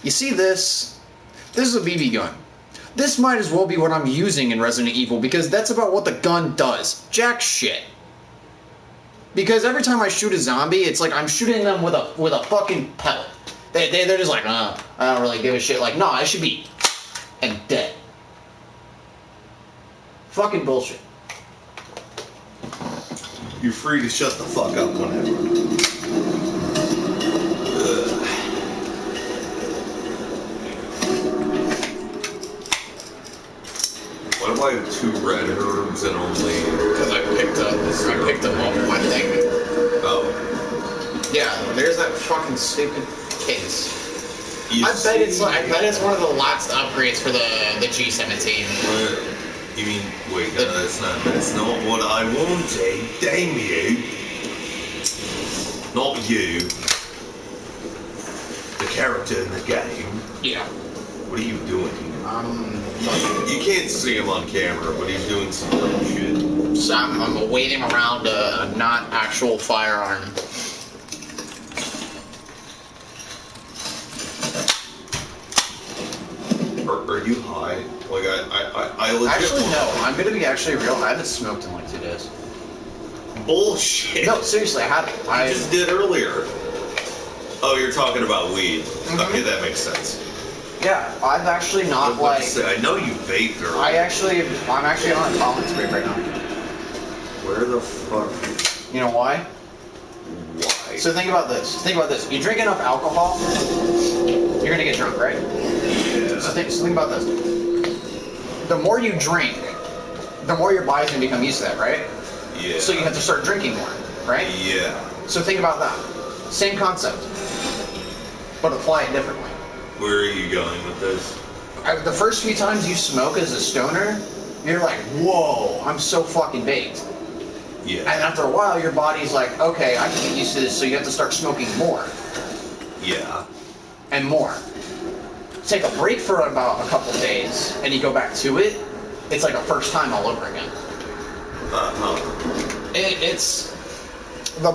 You see this? This is a BB gun. This might as well be what I'm using in Resident Evil because that's about what the gun does. Jack shit. Because every time I shoot a zombie, it's like I'm shooting them with a fucking pellet. They're just like, I don't really give a shit. Like, no, I should be and dead. Fucking bullshit. You're free to shut the fuck up whenever. Why do I have 2 red herbs and only... Because I picked them up in my thing. Oh. Yeah, there's that fucking stupid case. I bet it's one of the last upgrades for the G17. You mean, wait, that's not what I wanted. Damn you. Not you. The character in the game. Yeah. What are you doing? You can't see him on camera, but he's doing some dumb shit. So I'm waiting around a not actual firearm. Are you high? Like, I legit... Actually, no. I'm gonna be actually real. I haven't smoked in like 2 days. Bullshit. No, seriously, I haven't. I just did earlier. Oh, you're talking about weed. Mm-hmm. Okay, that makes sense. Yeah, I've actually not like... I know you vaped earlier. I'm actually on a tolerance break right now. Where the fuck? You know why? Why? So think about this. You drink enough alcohol, you're gonna get drunk, right? Yeah. So think about this. The more you drink, the more your body's gonna become used to that, right? Yeah. So you have to start drinking more, right? Yeah. So think about that. Same concept, but apply it differently. Where are you going with this? The first few times you smoke as a stoner, you're like, whoa, I'm so fucking baked. Yeah. And after a while, your body's like, okay, I can get used to this, so you have to start smoking more. Yeah. And more. Take a break for about a couple days, and you go back to it, it's like a first time all over again. It's... The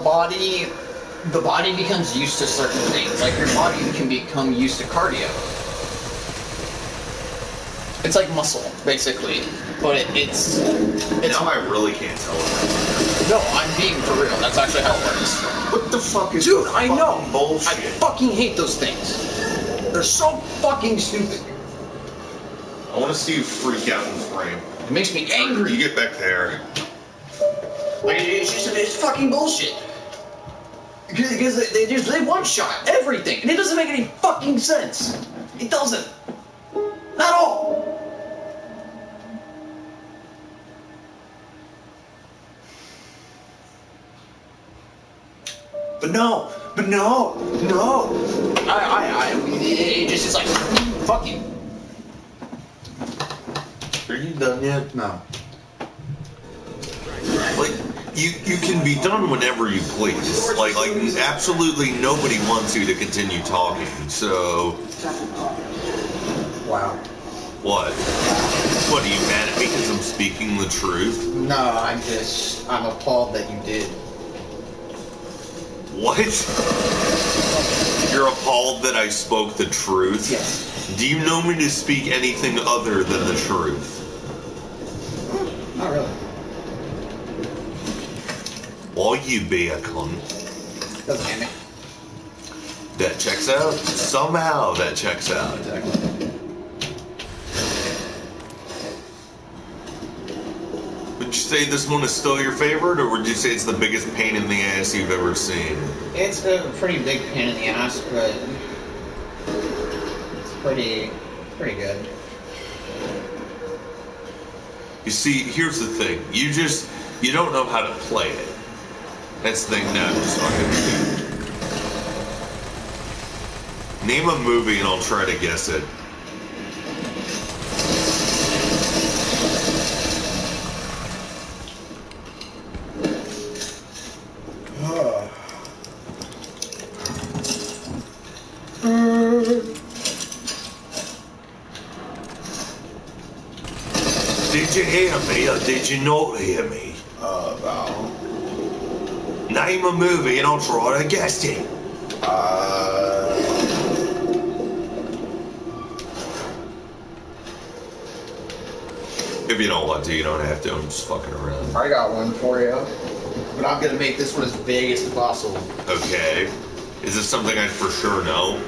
body becomes used to certain things. Like, your body can become used to cardio. It's like muscle, basically. But it's now I really can't tell it. No, I'm being for real. That's actually how it works. What the fuck is Dude, I know. Bullshit. I fucking hate those things. They're so fucking stupid. I want to see you freak out in frame. It makes me angry. You get back there. Like, it's fucking bullshit. Because they one-shot everything, and it doesn't make any fucking sense. It doesn't. At all. But no. It just is like, fuck you. Are you done yet? No. Like, you can be done whenever you please. Like absolutely nobody wants you to continue talking, so... Wow. What? What, are you mad at me because I'm speaking the truth? No, I'm appalled that you did. What? You're appalled that I spoke the truth? Yes. Do you know me to speak anything other than the truth? Not really. Well, you be a cunt. Doesn't hit me. That checks out? Somehow that checks out. Exactly. Would you say this one is still your favorite, or would you say it's the biggest pain in the ass you've ever seen? It's a pretty big pain in the ass, but it's pretty good. You see, here's the thing. You don't know how to play it. That's the thing now. Just fucking... Name a movie and I'll try to guess it. Did you hear me or did you not hear me? Well... Name a movie and I'll try to guess it. If you don't want to, you don't have to. I'm just fucking around. I got one for you. But I'm gonna make this one as big as possible. Okay. Is this something I for sure know?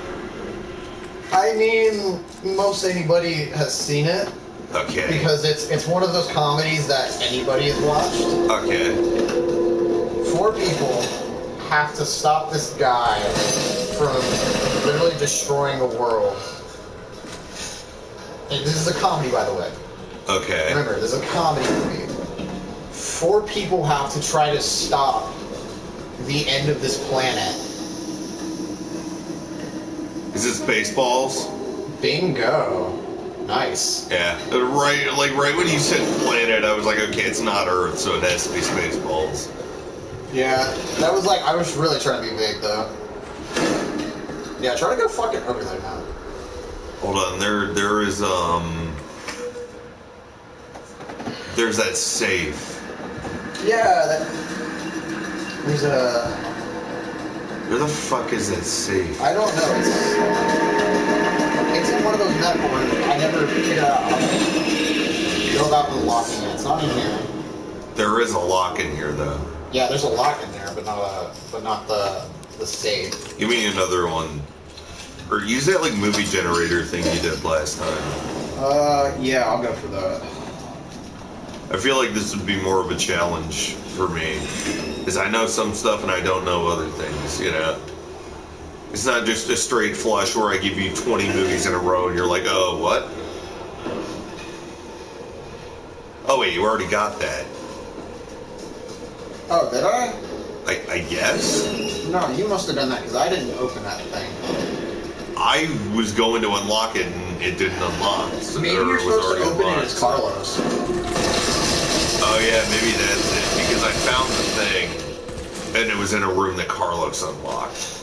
I mean, most anybody has seen it. Okay. Because it's one of those comedies that anybody has watched. Okay. 4 people have to stop this guy from literally destroying the world. And this is a comedy, by the way. Okay. Remember, this is a comedy movie. 4 people have to try to stop the end of this planet. Is this Spaceballs? Bingo. Nice. Yeah. Right when you said planet, I was like, okay, it's not Earth, so it has to be Spaceballs. Yeah, that was like, I was really trying to be big, though. Yeah, try to go fucking over there now. Hold on, there is, there's that safe. Yeah, there's a... Where the fuck is that safe? I don't know, it's in one of those medical rooms. I never figured out how to go about unlocking it. It's not in here. There is a lock in here, though. Yeah, there's a lock in there, but not the safe. Give me another one. Or use that, like, movie generator thing you did last time. Yeah, I'll go for that. I feel like this would be more of a challenge for me. Because I know some stuff and I don't know other things, you know? It's not just a straight flush where I give you 20 movies in a row and you're like, oh, what? Oh, wait, you already got that. Oh, did I? I guess? No, you must have done that because I didn't open that thing. I was going to unlock it and it didn't unlock. So Maybe you're supposed to open unlocked. it as Carlos. Oh yeah, maybe that's it. Because I found the thing and it was in a room that Carlos unlocked.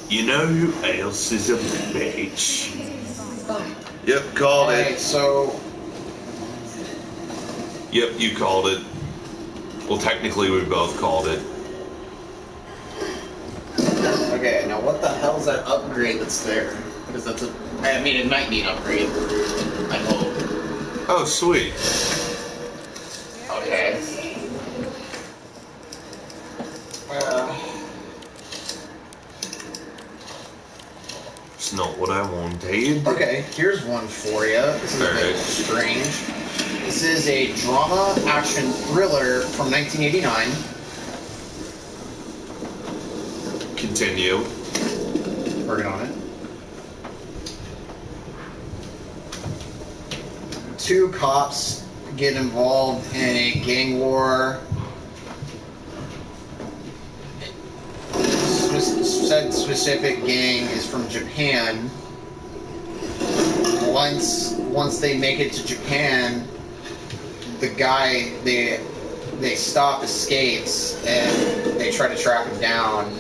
You know who else is a bitch? Yep, called it. So... Yep, you called it. Well, technically we both called it. Okay, now what the hell's that upgrade that's there? Because that's a... I mean, it might be an upgrade. I hope. Oh, sweet. Okay. It's not what I wanted. Okay, here's one for you. This is a bit strange. This is a drama action thriller from 1989. Continue. Working on it. 2 cops get involved in a gang war. Said specific gang is from Japan. Once they make it to Japan, the guy they stop escapes and they try to track him down,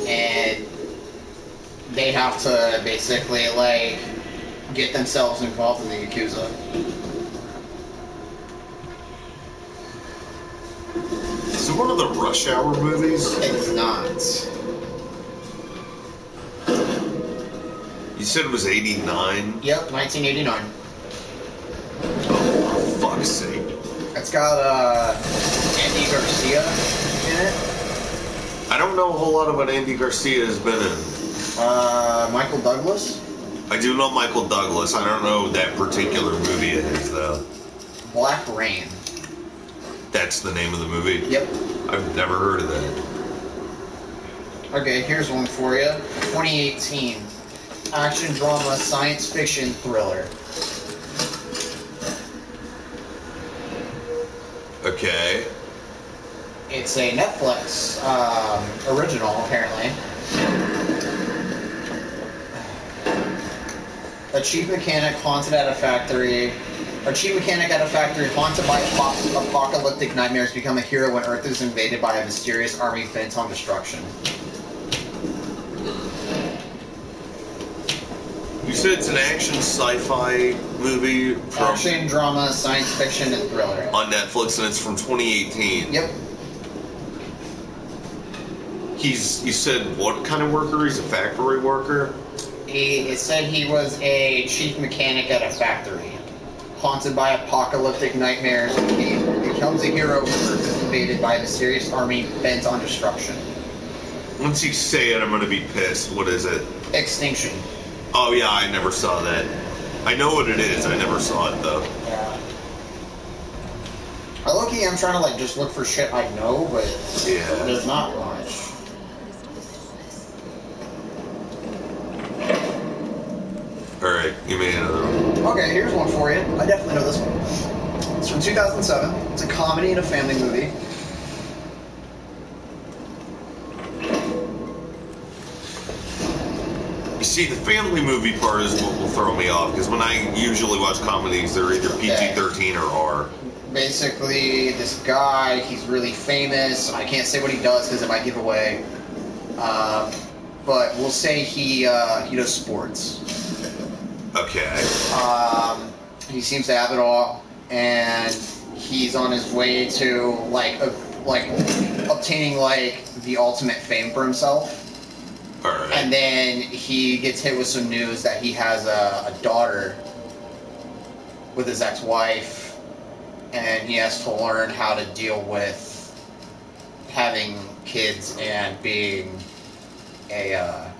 and they have to basically like get themselves involved in the Yakuza. Is it one of the Rush Hour movies? It's not. You said it was 89? Yep, 1989. Oh, for fuck's sake. It's got Andy Garcia in it. I don't know a whole lot of what Andy Garcia has been in. Michael Douglas. I do know Michael Douglas. I don't know that particular movie it is, though. Black Rain. That's the name of the movie? Yep. I've never heard of that. Okay, here's one for you. 2018. Action drama science fiction thriller. Okay. It's a Netflix original, apparently. A chief mechanic haunted at a factory. A chief mechanic at a factory haunted by apocalyptic nightmares become a hero when Earth is invaded by a mysterious army bent on destruction. You said it's an action sci-fi movie from Action, drama, science fiction, and thriller. on Netflix, and it's from 2018. Yep. You said what kind of worker? He's a factory worker? It said he was a chief mechanic at a factory. Haunted by apocalyptic nightmares, he becomes a hero when Earth is invaded by a mysterious army bent on destruction. Once you say it, I'm gonna be pissed. What is it? Extinction. Oh yeah, I never saw that. I know what it is. I never saw it though. Yeah. I'm trying to like just look for shit I know, but Yeah. there's not much. Alright, give me another one. Okay, here's one for you. I definitely know this one. It's from 2007. It's a comedy and a family movie. You see, the family movie part is what will throw me off, because when I usually watch comedies, they're either PG-13 or R. Basically, this guy, he's really famous. I can't say what he does because it might give away. But we'll say he does sports. Okay. He seems to have it all, and he's on his way to obtaining like the ultimate fame for himself. Alright. And then he gets hit with some news that he has a daughter with his ex-wife, and he has to learn how to deal with having kids and being a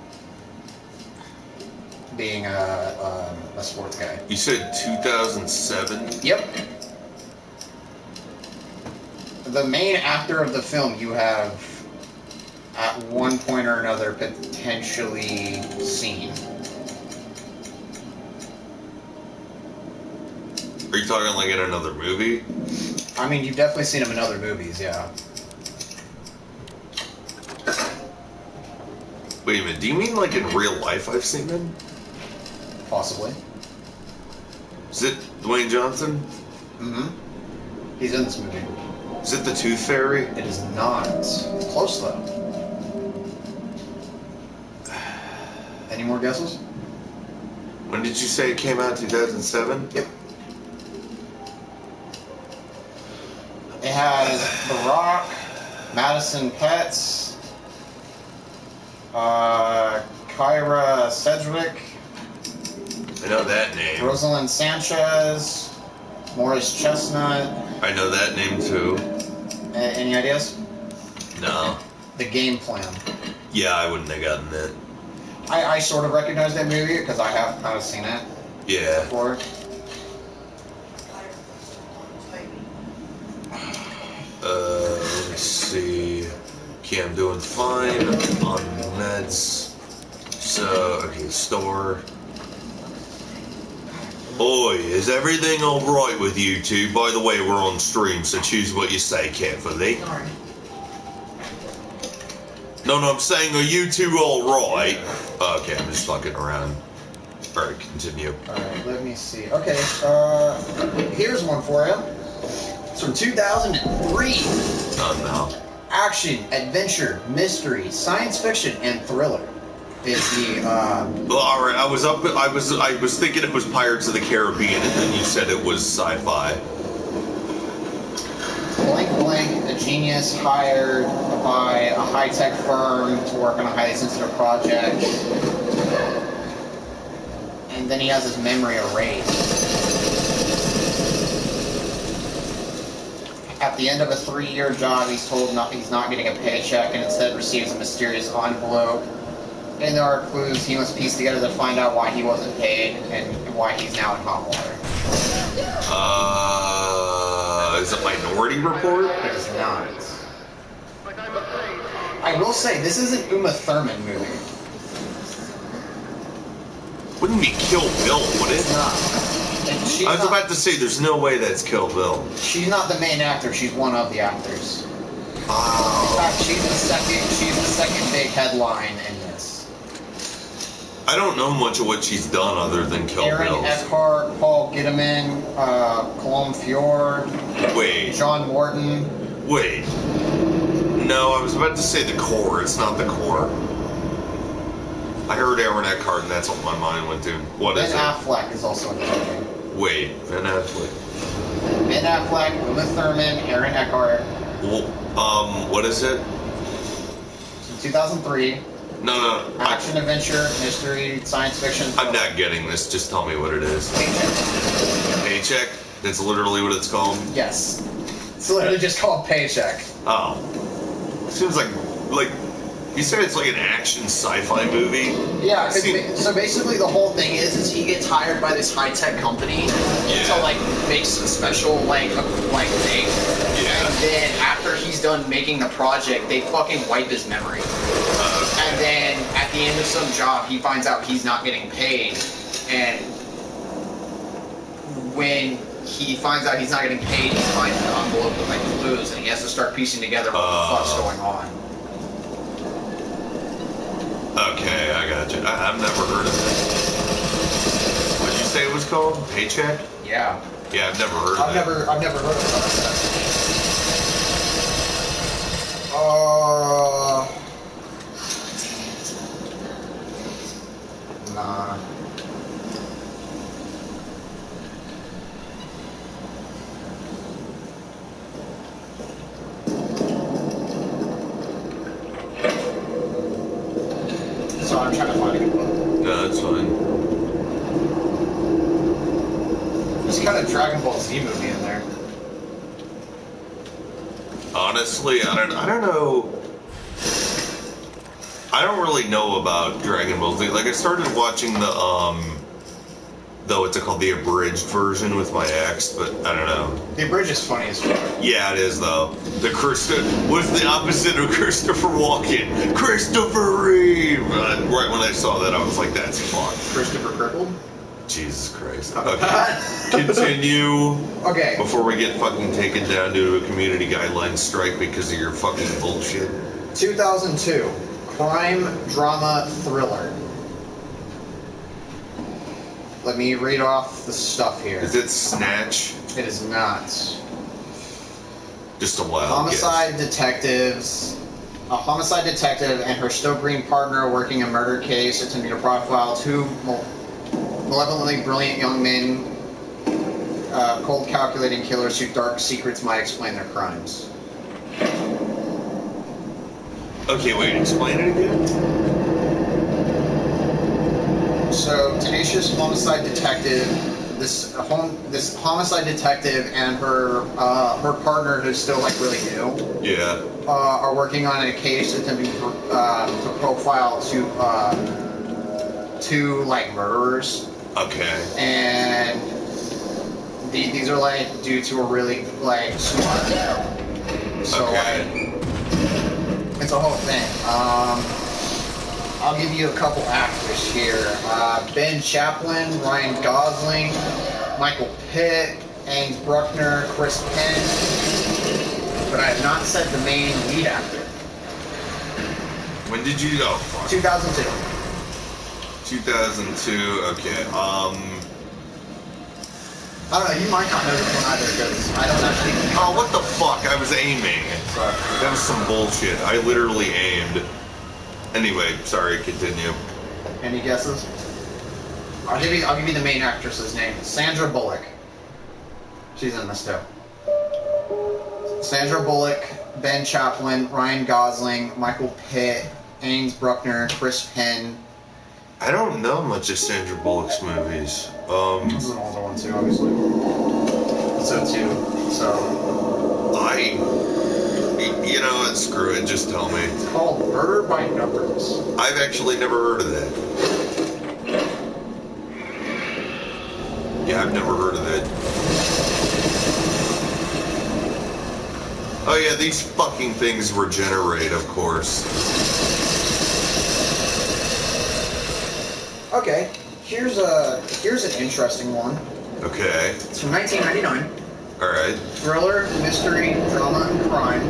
sports guy. You said 2007? Yep. The main actor of the film you have at one point or another potentially seen. Are you talking like in another movie? I mean, you've definitely seen him in other movies, yeah. Wait a minute, do you mean like in real life I've seen him? Possibly. Is it Dwayne Johnson? Mm-hmm. He's in this movie. Is it the Tooth Fairy? It is not. Close, though. Any more guesses? When did you say it came out? 2007? Yep. It has The Rock, Madison Petz, Kyra Sedgwick, I know that name. Rosalind Sanchez, Morris Chestnut. I know that name too. Any ideas? No. The Game Plan. Yeah, I wouldn't have gotten it. I sort of recognize that movie because I've seen it Yeah. before. Let me see. Okay, I'm doing fine on meds. So, okay, store. Oi, is everything alright with you two? By the way, we're on stream, so choose what you say carefully. Sorry. No, I'm saying, are you two alright? Okay, I'm just fucking around. Alright, continue. Alright, let me see. Okay, here's one for you. It's from 2003. Oh, no. Action, adventure, mystery, science fiction, and thriller is the, Well, alright, I was thinking it was Pirates of the Caribbean, and then you said it was sci-fi. blank, a genius hired by a high-tech firm to work on a highly sensitive project. And then he has his memory erased. At the end of a 3-year job, he's told he's not getting a paycheck and instead receives a mysterious envelope. And there are clues he must piece together to find out why he wasn't paid and why he's now in hot water. Is it Minority Report? It is not. I will say, this is an Uma Thurman movie. Wouldn't be Kill Bill, would it? It's not. And she's I was not, about to say, there's no way that's Kill Bill. she's not the main actor, she's one of the actors. In Oh. fact, she's the second big headline in this. I don't know much of what she's done other than Kill Aaron Bill. Eckhart, Paul Gideman, Colm Fjord, Wait, John Morton. wait. No, I was about to say The Core. It's not The Core. I heard Aaron Eckhart, and that's what my mind went to. What is it? Ben Affleck is also in the movie. Wait, Ben Affleck. Ben Affleck, Uma Thurman, Aaron Eckhart. Well, what is it? 2003. No. Action, adventure, mystery, science fiction. I'm not getting this. Just tell me what it is. Paycheck. Paycheck? That's literally what it's called? Yes. It's literally just called Paycheck. Oh. Seems like you said it's like an action sci-fi movie? Yeah, so basically the whole thing is he gets hired by this high-tech company to like make some special like thing. Yeah. And then after he's done making the project, they fucking wipe his memory. And then at the end of some job, he finds out he's not getting paid. And when he finds out he's not getting paid, he finds an envelope with like clues, and he has to start piecing together what the fuck's going on. Okay, I got you. I've never heard of it. What did you say it was called? Paycheck? Yeah. Yeah, I've never heard of it. I've never heard of it. Nah. So I'm trying to find a good one. No, that's fine. There's kind of Dragon Ball Z movie in there. Honestly, I don't know. I don't really know about Dragon Ball Z. Like, I started watching the what's it called, the abridged version with my ex, but I don't know. The abridged is funny as fuck. Yeah, it is though. What's the opposite of Christopher Walken? Christopher Reeve. Right when I saw that, I was like, "That's fucked." Christopher Crippled. Jesus Christ. Okay. Continue. Okay. Before we get fucking taken down to a community guidelines strike because of your fucking bullshit. 2002, crime drama thriller. Let me read off the stuff here. Is it Snatch? It is not. Just a wild Homicide detectives. A homicide detective and her still-green partner are working a murder case, attempting to profile two malevolently brilliant young men, cold calculating killers whose dark secrets might explain their crimes. Okay, wait, explain it again? So, tenacious homicide detective, this homicide detective and her partner, who's still like really new, are working on a case attempting to profile two like murderers. Okay. And these are like dudes who are really like smart. So like, it's a whole thing. I'll give you a couple actors here. Ben Chaplin, Ryan Gosling, Michael Pitt, Ames Bruckner, Chris Penn. But I have not said the main lead actor. When did you go? 2002. 2002, okay. I don't know, you might not know this one either because I don't actually... Oh, what the fuck? I was aiming. Sorry. That was some bullshit. I literally aimed. Anyway, sorry, continue. Any guesses? I'll give you the main actress's name. Sandra Bullock. She's in this too. Sandra Bullock, Ben Chaplin, Ryan Gosling, Michael Pitt, Ames Bruckner, Chris Penn. I don't know much of Sandra Bullock's movies. This is an older one too, obviously. So you know what, screw it, just tell me. It's called Murder by Numbers. I've actually never heard of that. Yeah, I've never heard of that. Oh yeah, these fucking things regenerate, of course. Okay, here's an interesting one. Okay. It's from 1999. Alright. Thriller, mystery, drama, and crime.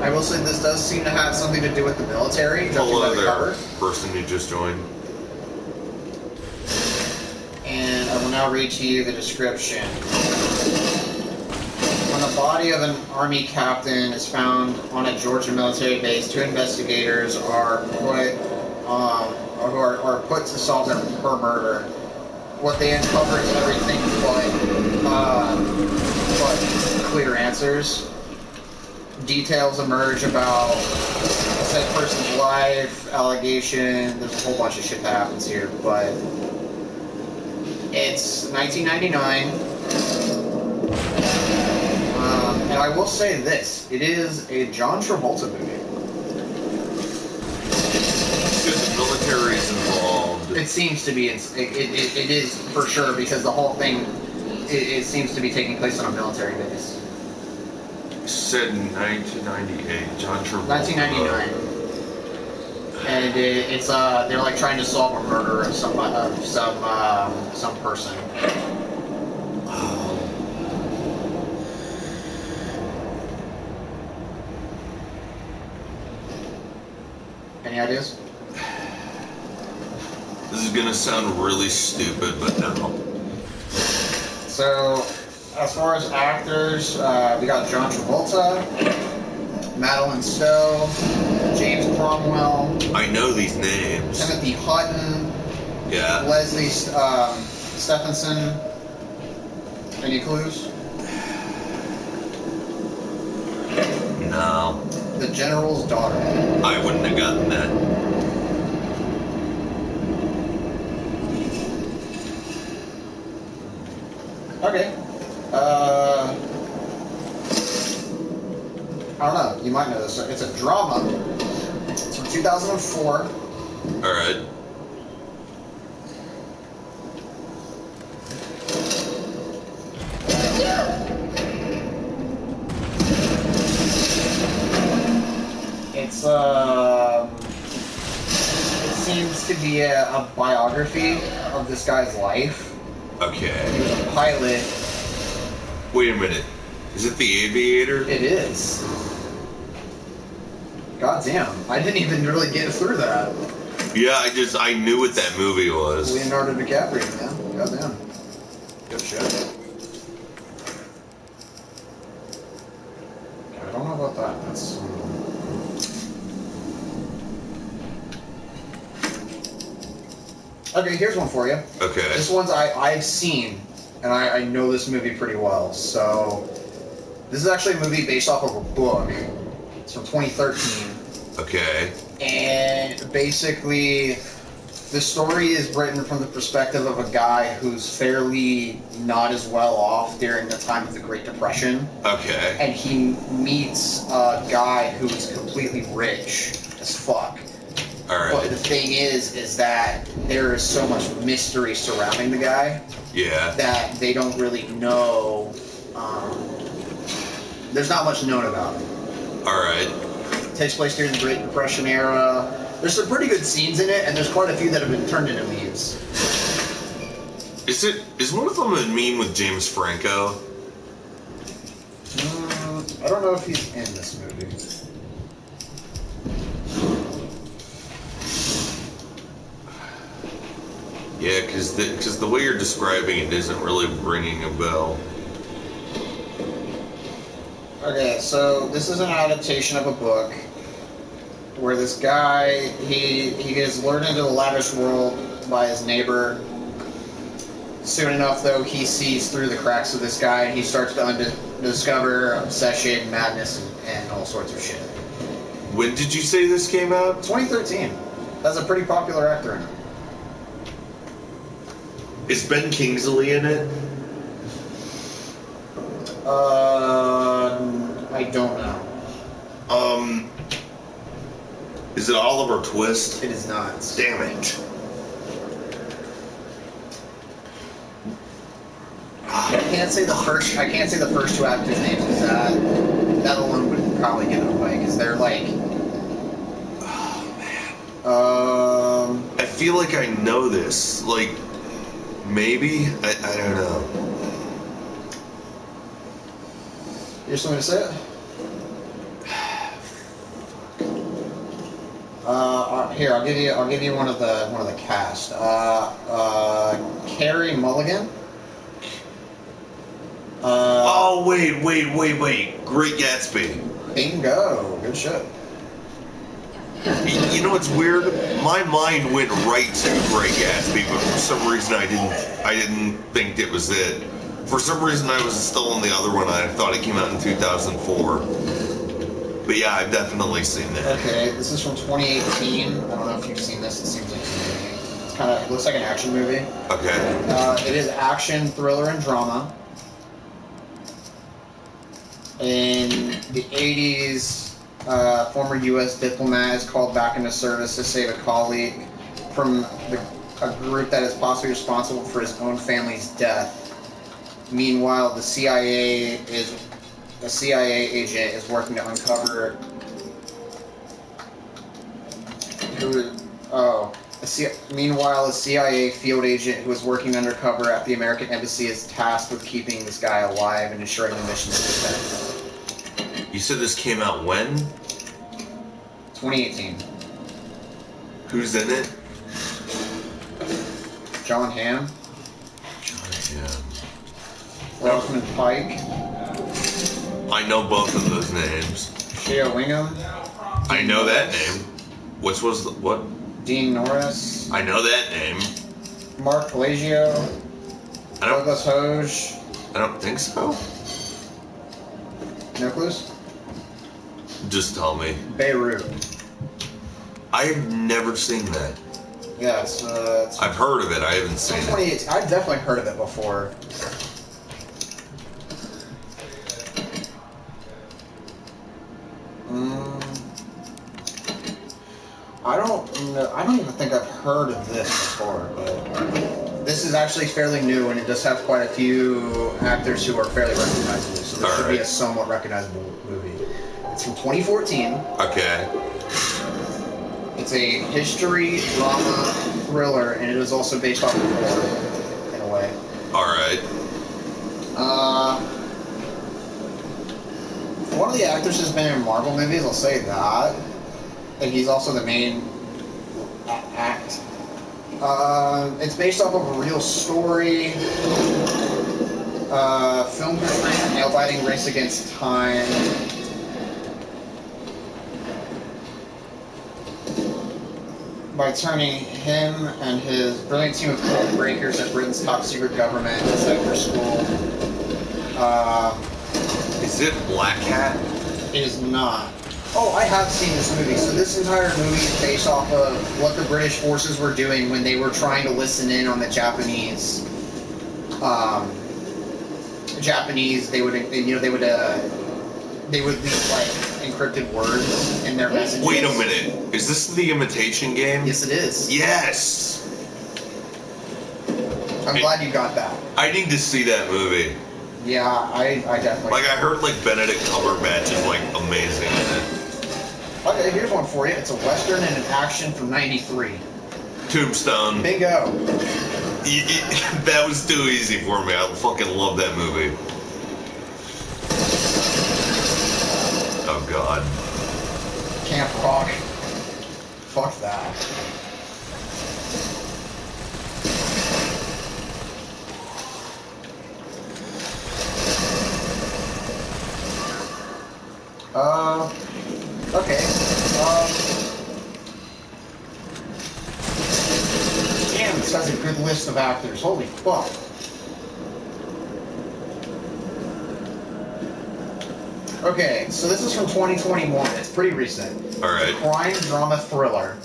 I will say this does seem to have something to do with the military. Hello the there, cover. person who just joined. And I will now read to you the description. When the body of an army captain is found on a Georgia military base, two investigators are put or who are put to solve her murder. What they uncover is everything but clear answers. Details emerge about said person's life, allegation. There's a whole bunch of shit that happens here, but it's 1999. And I will say this: it is a John Travolta movie. Because the military is involved. It seems to be. It is for sure because the whole thing. It seems to be taking place on a military base. Said in 1998, John Travolta. 1999. And it's they're like trying to solve a murder of some person. Any ideas? This is gonna sound really stupid, but no. So, as far as actors, we got John Travolta, Madeline Stowe, James Cromwell. I know these names. Timothy Hutton. Yeah. Leslie Stephenson. Any clues? No. The General's Daughter. I wouldn't have gotten that. Okay. I don't know. You might know this. It's a drama. It's from 2004. All right. It seems to be a biography of this guy's life. Okay. He was a pilot. Wait a minute. Is it The Aviator? It is. God damn. I didn't even really get through that. Yeah, I knew what that movie was. Leonardo DiCaprio, man. God damn. Good shit. I don't know about that. That's... Okay, here's one for you. Okay. This one's I've seen, and I know this movie pretty well. So, this is actually a movie based off of a book. It's from 2013. Okay. And basically, the story is written from the perspective of a guy who's fairly not as well off during the time of the Great Depression. Okay. And he meets a guy who is completely rich as fuck. All right. But the thing is that there is so much mystery surrounding the guy. Yeah. That they don't really know. There's not much known about him. All right. It takes place during the Great Depression era. There's some pretty good scenes in it, and there's quite a few that have been turned into memes. Is one of them a meme with James Franco? I don't know if he's in this movie. Yeah, because the way you're describing it isn't really ringing a bell. Okay, so this is an adaptation of a book where this guy, he gets lured into the lavish world by his neighbor. Soon enough, though, he sees through the cracks of this guy, and he starts to discover obsession, madness, and all sorts of shit. When did you say this came out? 2013. That's a pretty popular actor in it. Is Ben Kingsley in it? I don't know. Is it Oliver Twist? It is not. Damn it. I can't say the first two actors' names because that alone would probably give it away because they're like. Oh man. I feel like I know this. Like, maybe I don't know. You just want me to say it? Here, I'll give you one of the cast. Carey Mulligan. Oh wait! Great Gatsby. Bingo! Good shit. You know what's weird? My mind went right to Great Gatsby, but for some reason I didn't think it was it. For some reason I was still on the other one. I thought it came out in 2004. But yeah, I've definitely seen that. Okay, this is from 2018. I don't know if you've seen this. It seems like a movie. It looks like an action movie. Okay. It is action, thriller, and drama. In the 80s, former U.S. diplomat is called back into service to save a colleague from a group that is possibly responsible for his own family's death. Meanwhile, a CIA agent is working to uncover Meanwhile, a CIA field agent who is working undercover at the American Embassy is tasked with keeping this guy alive and ensuring the mission's success. You said this came out when? 2018. Who's in it? John Hamm. John Hamm. Rosamund Pike. I know both of those names. Shea Wingham. I know that name. What? Dean Norris. I know that name. Mark Pelagio. Douglas Hoge. I don't think so. No clues? Just tell me. Beirut. I've never seen that. Yeah, it's I've heard of it. I haven't seen it. I've definitely heard of it before. I don't even think I've heard of this before, but this is actually fairly new, and it does have quite a few actors who are fairly recognizable, so this should be a somewhat recognizable movie. It's from 2014. Okay. It's a history, drama, thriller, and it is also based off of horror, in a way. Alright. One of the actors has been in Marvel movies, I'll say that. And he's also the main act. It's based off of a real story. Film portraying a nail-biting race against time. By turning him and his brilliant team of code breakers at Britain's top-secret government inside their school. Is it Black Hat? It is not. Oh, I have seen this movie. So this entire movie is based off of what the British forces were doing when they were trying to listen in on the Japanese. They would leave like encrypted words in their messages. Wait a minute. Is this the Imitation Game? Yes, it is. Yes. I'm glad you got that. I need to see that movie. Yeah, I definitely. Like I heard, like Benedict Cumberbatch is like amazing in it. Okay, here's one for you. It's a western and an action from '93. Tombstone. Bingo. That was too easy for me. I fucking love that movie. Oh God. Camp Rock. Fuck that. Okay. Damn, this has a good list of actors. Holy fuck. Okay, so this is from 2021. It's pretty recent. Alright. Crime drama thriller.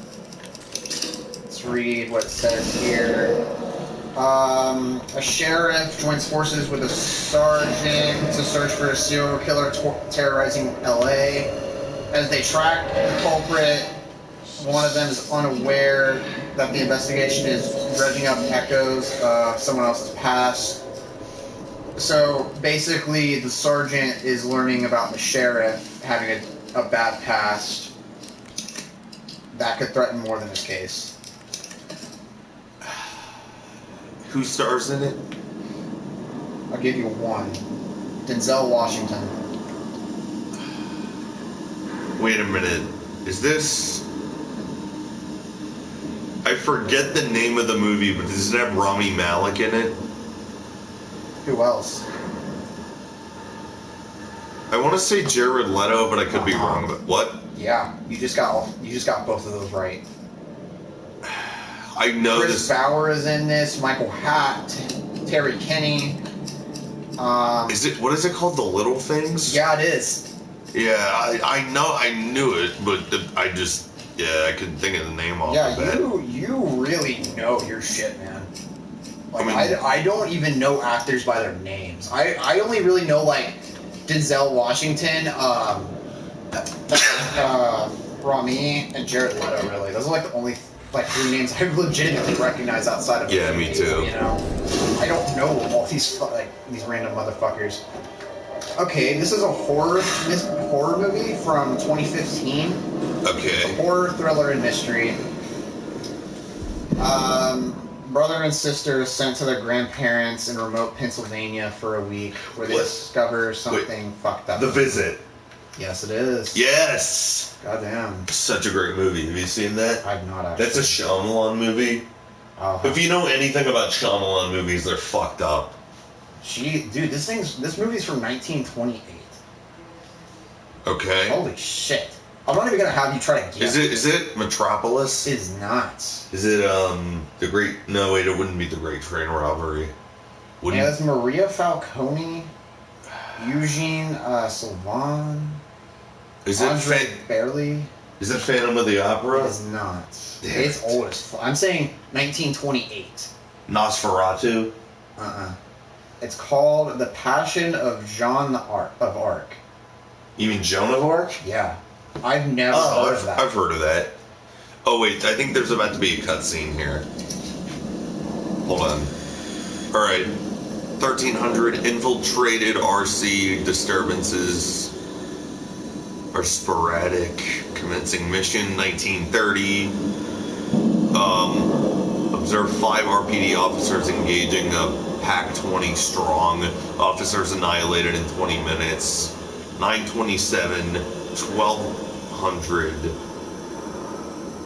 Let's read what it says here. A sheriff joins forces with a sergeant to search for a serial killer terrorizing LA. As they track the culprit, one of them is unaware that the investigation is dredging up echoes of someone else's past. So basically, the sergeant is learning about the sheriff having a bad past that could threaten more than his case. Who stars in it? I'll give you one. Denzel Washington. Wait a minute. Is this... I forget the name of the movie, but does it have Rami Malek in it? Who else? I want to say Jared Leto, but I could be wrong. But what? Yeah, you just got both of those right. I know Chris Bauer is in this. Michael Hatt, Terry Kinney. What is it called? The Little Things? Yeah, it is. Yeah, I knew it, but I couldn't think of the name off the bat. You really know your shit, man. Like, I mean, I don't even know actors by their names. I only really know, like, Denzel Washington, Rami, and Jared Leto, really. Those are, like, the only, like, 3 names I legitimately recognize outside of yeah, me too. You know? I don't know all these, like, these random motherfuckers. Okay, this is a horror movie from 2015. Okay. Horror, thriller, and mystery. Brother and sister sent to their grandparents in remote Pennsylvania for a week, where they discover something fucked up. The Visit. Yes, it is. Yes. Goddamn. Such a great movie. Have you seen that? I've not actually. That's a Shyamalan movie. If you know anything about Shyamalan movies, they're fucked up. Dude, this movie's from 1928. Okay. Holy shit. I'm not even gonna have you try to guess. Is it Metropolis? It is not. Is it the Great? No, wait, it wouldn't be the Great Train Robbery. Yeah, it's Maria Falcone, Eugene Sylvan. Is it Barely? Is it Phantom of the Opera? It is not. Damn it's old as fuck. I'm saying 1928. Nosferatu? It's called The Passion of Joan of Arc. You mean Joan of Arc? Yeah. I've never heard of that. I've heard of that. Oh, wait, I think there's about to be a cutscene here. Hold on. Alright. 1300 infiltrated RC disturbances are sporadic. Commencing mission 1930. Observed 5 RPD officers engaging a pack 20 strong. Officers annihilated in 20 minutes. 927, 1200.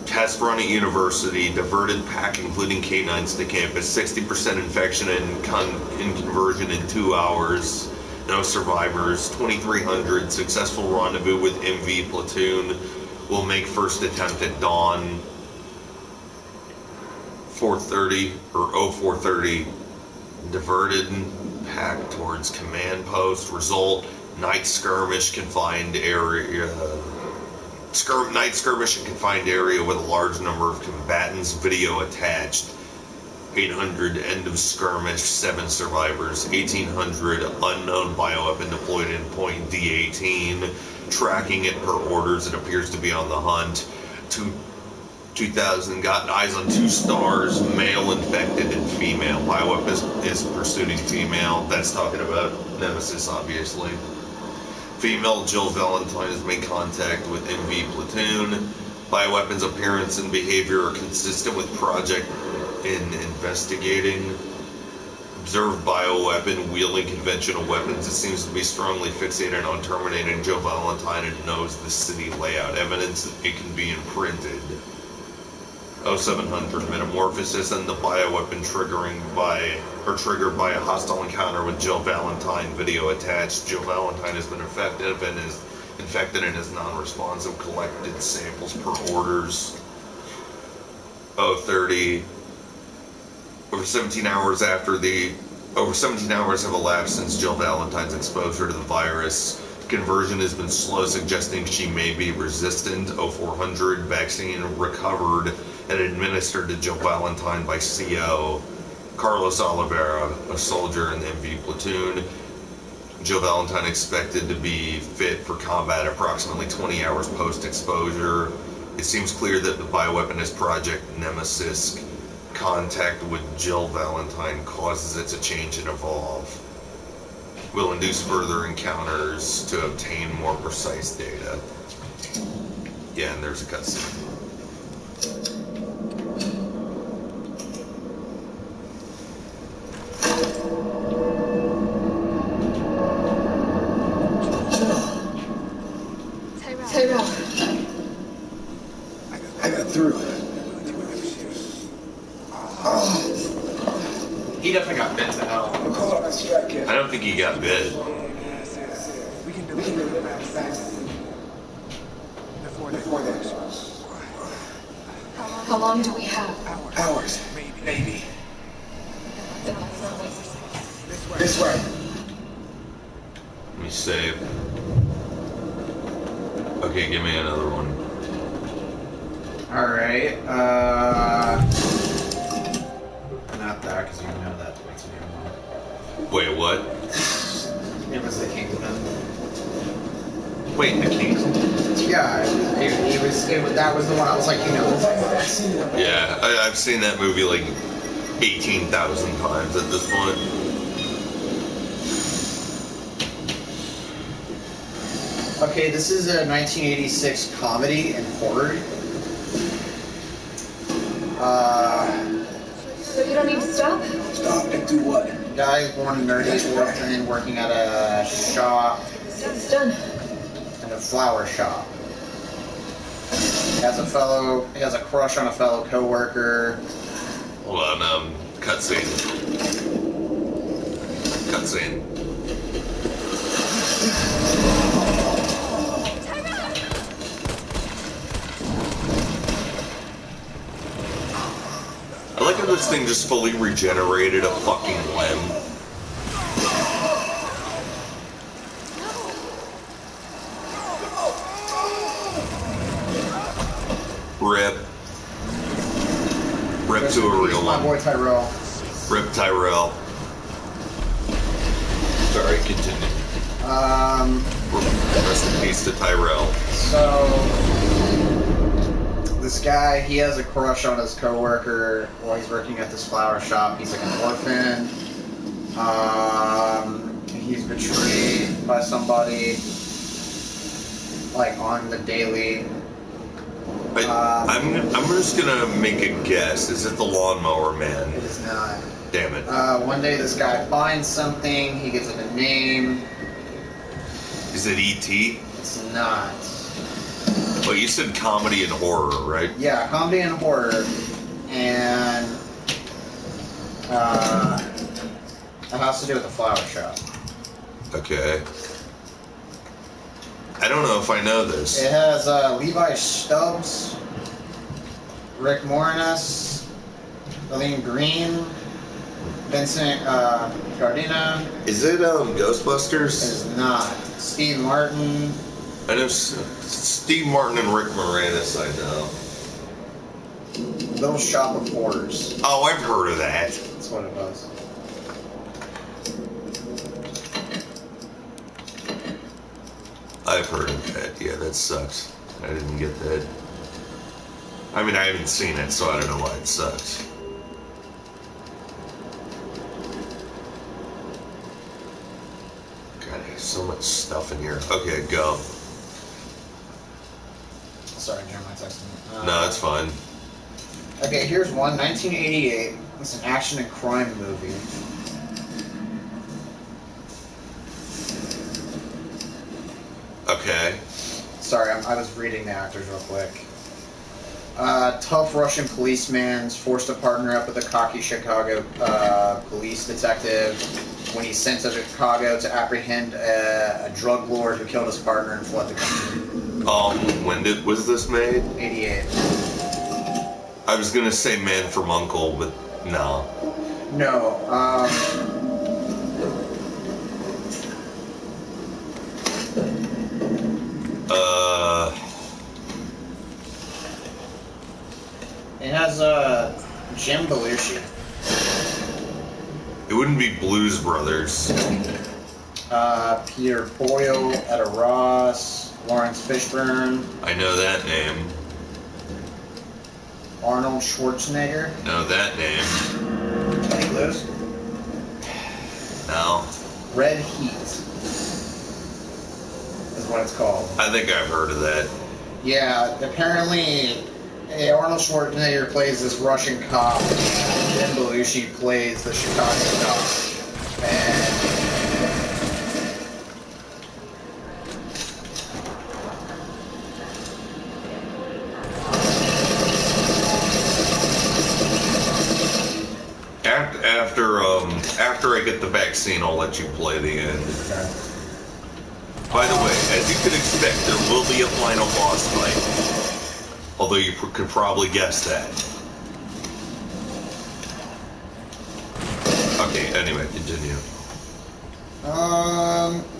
Test run at university. Diverted pack including K9s to campus. 60% infection and conversion in 2 hours. No survivors. 2300. Successful rendezvous with MV platoon. Will make first attempt at dawn. 4:30 or 04:30. Diverted pack towards command post. Result: night skirmish confined area. Night skirmish in confined area with a large number of combatants. Video attached. 800 end of skirmish. 7 survivors. 1800 unknown bioweapon deployed in point D18. Tracking it per orders. It appears to be on the hunt. 2000 got eyes on 2 stars, male infected and female. Bioweapon is pursuing female. That's talking about Nemesis, obviously. Female Jill Valentine has made contact with MV platoon. Bioweapons appearance and behavior are consistent with project in investigating. Observed bioweapon wielding conventional weapons. It seems to be strongly fixated on terminating Jill Valentine and knows the city layout. Evidence that it can be imprinted. 0700 metamorphosis and the bioweapon triggered by a hostile encounter with Jill Valentine. Video attached. Jill Valentine has been infected and is non-responsive. Collected samples per orders. 030. Over 17 hours have elapsed since Jill Valentine's exposure to the virus. Conversion has been slow, suggesting she may be resistant. 0400. Vaccine recovered and administered to Jill Valentine by CO. Carlos Oliveira, a soldier in the MV platoon. Jill Valentine expected to be fit for combat approximately 20 hours post-exposure. It seems clear that the bioweapon is Project Nemesis. Contact with Jill Valentine causes it to change and evolve. Will induce further encounters to obtain more precise data. Yeah, and there's a cutscene. Tyrell. I got through. He definitely got bit to hell. I don't think he got bit. before then. How long do we have? Hours. Maybe. This way. Let me save. Okay, give me another one. Alright, not that, because you know that makes me wrong. Wait, what? It was the Kingdom. Wait, the Kingdom? Yeah, that was the one I was like, you know. Yeah, I've seen that movie like 18,000 times at this point. Okay, this is a 1986 comedy and horror. So you don't need to stop? Stop and do what? Guy born in nerdy orphan working at a shop, It's done. in a flower shop. He has a crush on a fellow coworker. Hold on, cutscene. Cutscene. I like how this thing just fully regenerated a fucking limb. Rip. Rip to a real My one. boy Tyrell. Rip Tyrell. Sorry, continue. Rest in peace to Tyrell. So this guy, he has a crush on his coworker while he's working at this flower shop. He's like an orphan. He's betrayed by somebody, like on the daily. I'm just gonna make a guess. Is it the lawnmower man? It is not. Damn it. One day this guy finds something. He gives it a name. Is it E.T.? It's not. Well, you said comedy and horror, right? Yeah, comedy and horror, and it has to do with the flower shop. Okay. I don't know if I know this. It has Levi Stubbs, Rick Moranis, Eileen Green, Vincent Gardena. Is it It Ghostbusters? is not. Steve Martin. I know Steve Martin and Rick Moranis, I know. Little Shop of Horrors. Oh, I've heard of that. That's what it was. I've heard of that. Yeah, that sucks. I didn't get that. I mean, I haven't seen it, so I don't know why it sucks. God, there's so much stuff in here. Okay, go. Sorry, Jeremiah texted me. No, it's fine. Okay, here's one. 1988. It's an action and crime movie. Okay. Sorry, I was reading the actors real quick. Tough Russian policeman is forced to partner up with a cocky Chicago police detective when he's sent to Chicago to apprehend a drug lord who killed his partner and fled the country. When was this made? 88. I was gonna say Man from Uncle, but no. No, it has Jim Belushi. It wouldn't be Blues Brothers. Peter Boyle, Etta Ross, Lawrence Fishburne, I know that name. Arnold Schwarzenegger. Know that name. Any clues? No. Red Heat is what it's called. I think I've heard of that. Yeah, apparently Arnold Schwarzenegger plays this Russian cop, and Jim Belushi plays the Chicago cop. And after I get the vaccine, I'll let you play the end. okay. By the way, as you could expect, there will be a final boss fight. Although you could probably guess that. Okay, anyway, continue.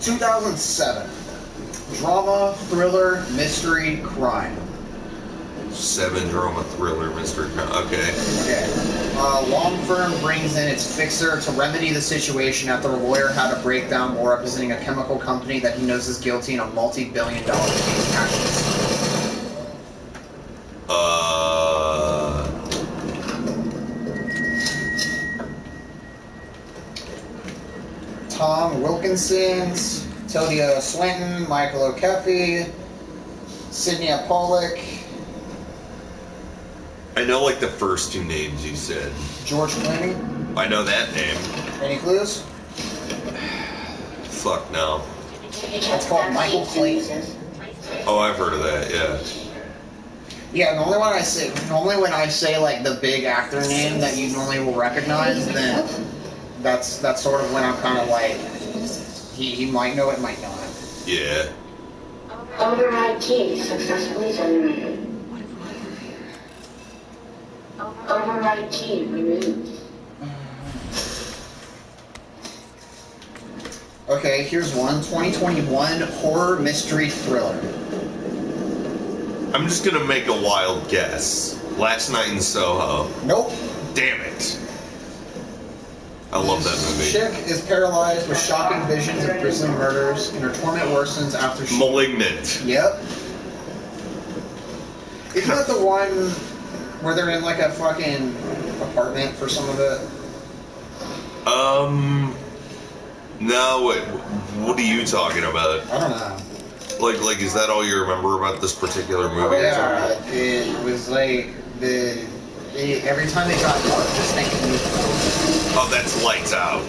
2007. Drama, thriller, mystery, crime. 7 drama, thriller, mystery, crime. Okay. Okay. Long firm brings in its fixer to remedy the situation after a lawyer had a breakdown while representing a chemical company that he knows is guilty in a multi-billion-dollar case actions. Tom Wilkinson's, Tilda Swinton, Michael O'Keefe, Sydney Pollock. I know like the first 2 names you said. George Clooney. I know that name. Any clues? Fuck no. It's called Michael Clayton. Oh, I've heard of that, yeah. Yeah, normally when I say like the big actor name that you normally will recognize, then that's sort of when I'm kind of like, he might know it, might not. Yeah. Override key successfully generated. Override key removed. Okay, here's one. 2021 horror mystery thriller. I'm just gonna make a wild guess. Last Night in Soho. Nope. Damn it. I love that movie. Chick is paralyzed with shocking visions of grisly murders, and her torment worsens after she... Malignant. Yep. Isn't that the one where they're in like a fucking apartment for some of it? No, what are you talking about? I don't know. Like, is that all you remember about this particular movie? Yeah, it was like every time they got dark, this thing could move forward. Oh, that's Lights Out.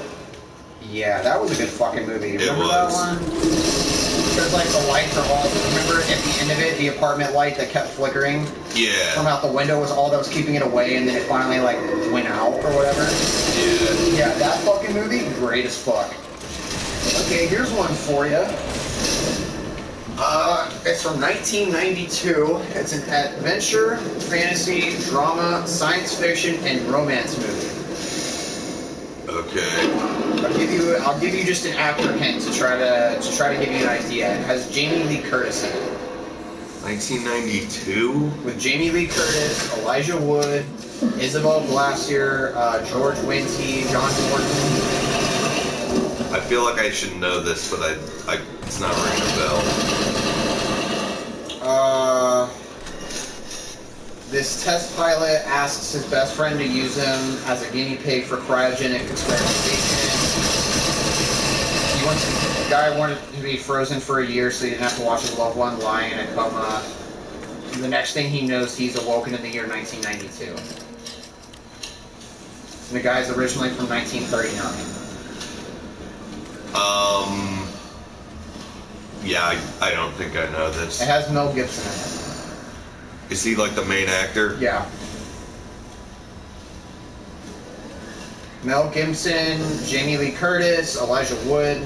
Yeah, that was a good fucking movie. Remember was. that one? Because like the lights are all. Remember at the end of it, the apartment light that kept flickering Yeah. from out the window was all that was keeping it away, and then it finally like went out or whatever. Yeah. Yeah, that fucking movie, great as fuck. Okay, here's one for you. It's from 1992. It's an adventure, fantasy, drama, science fiction, and romance movie. Okay. I'll give you just an actor hint to try to give you an idea. It has Jamie Lee Curtis in it. 1992? With Jamie Lee Curtis, Elijah Wood, Isabel Glacier, George Winty, John Morton. I feel like I should know this, but it's not ringing a bell. This test pilot asks his best friend to use him as a guinea pig for cryogenic experimentation. The guy wanted to be frozen for a year so he didn't have to watch his loved one lying in a coma. And the next thing he knows, he's awoken in the year 1992. And the guy's originally from 1939. Yeah, I don't think I know this. It has Mel Gibson in it. Is he like the main actor? Yeah. Mel Gibson, Jamie Lee Curtis, Elijah Wood.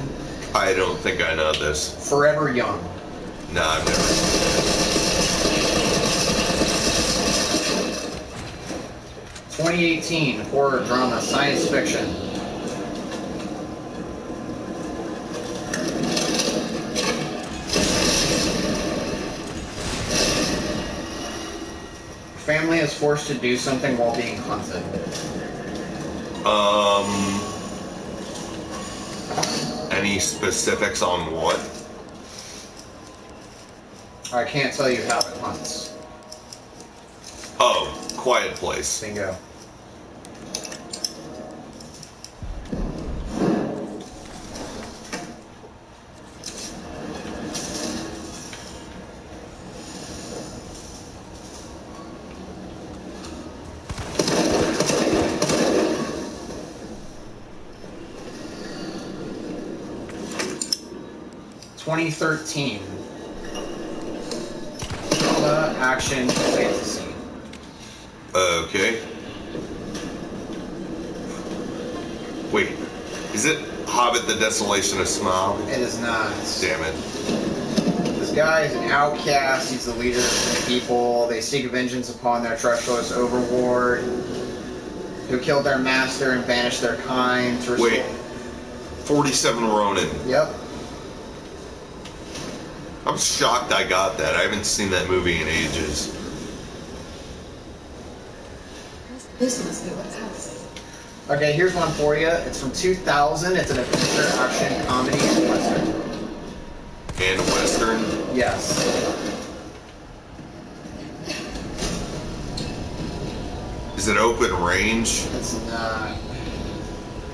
I don't think I know this. Forever Young. No, I've never seen it. 2018 horror drama science fiction. Family is forced to do something while being hunted. Any specifics on what? I can't tell you how it hunts. Oh, Quiet Place. Bingo. (2013) drama, action, fantasy. Okay. Wait, is it Hobbit: The Desolation of Smaug. It is not. Damn it. This guy is an outcast. He's the leader of the people. They seek vengeance upon their treacherous overlord, who killed their master and banished their kind. To Wait. 47 Ronin. Yep. I'm shocked I got that. I haven't seen that movie in ages. This must be what's happening. Okay, here's one for you. It's from 2000. It's an adventure, action, comedy, and western. And Western. Yes. Is it open range? It's not.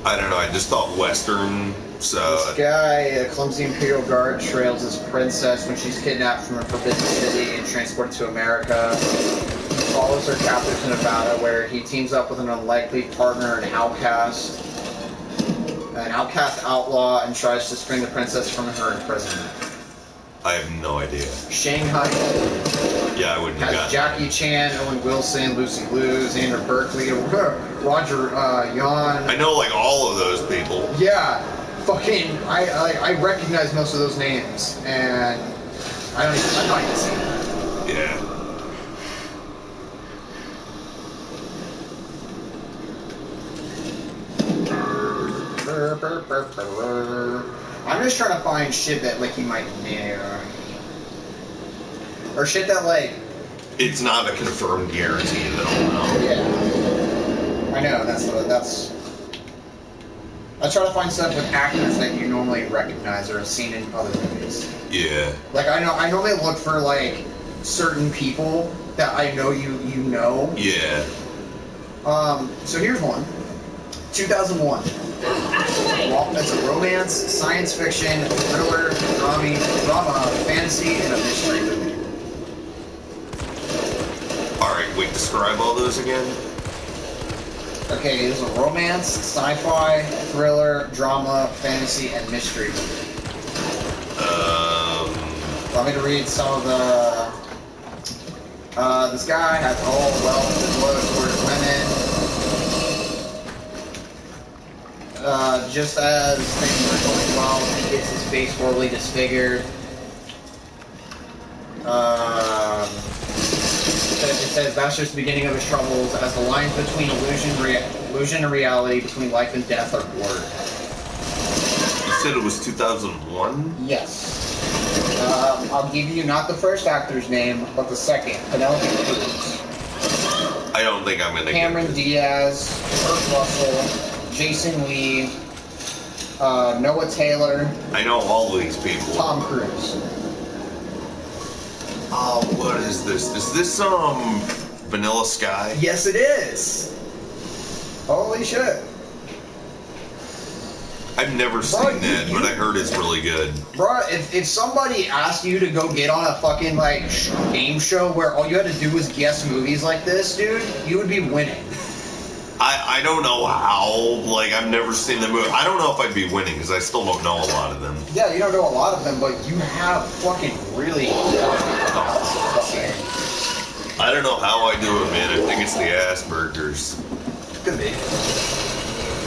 I don't know. I just thought Western. So This guy, a clumsy Imperial Guard, trails his princess when she's kidnapped from a forbidden city and transported to America. He follows her captive to Nevada, where he teams up with an unlikely partner, an outcast outlaw, and tries to spring the princess from her imprisonment. I have no idea. Shanghai Yeah, I wouldn't have has gotten Jackie Chan, Owen Wilson, Lucy Liu, Xander Berkeley, Roger Yan. I know like all of those people. Yeah, fucking, I recognize most of those names, and I'm not even seeing that. Yeah. I'm just trying to find shit that like you might know, or shit that like. It's not a confirmed guarantee that I'll know. Yeah, I know. That's. I try to find stuff with actors that you normally recognize or have seen in other movies. Yeah. Like I normally look for like certain people that I know you know. Yeah. So here's one. 2001. It's a romance, science fiction, thriller, drama, fantasy, and a mystery movie. Alright, wait, describe all those again? Okay, there's a romance, sci-fi, thriller, drama, fantasy, and mystery movie. Want me to read some of the... this guy has all wealth and love towards women. Just as things are going well, he gets his face horribly disfigured. It says that's just the beginning of his troubles, as the lines between illusion and reality, between life and death, are blurred. You said it was 2001? Yes. I'll give you not the first actor's name, but the second, Penelope Cruz. I don't think I'm gonna Cameron get this. Diaz, Kurt Russell, Jason Lee, Noah Taylor, I know all these people. Tom Cruise. Oh, what is this? Is this Vanilla Sky? Yes, it is. Holy shit. I've never seen that, but I heard it's really good. Bro, if somebody asked you to go get on a fucking like game show where all you had to do was guess movies like this, dude, you would be winning. I don't know how. Like, I've never seen the movie. I don't know if I'd be winning because I still don't know a lot of them. Yeah, you don't know a lot of them, but you have fucking really fucking. I don't know how I do it, man. I think it's the Asperger's. Could be.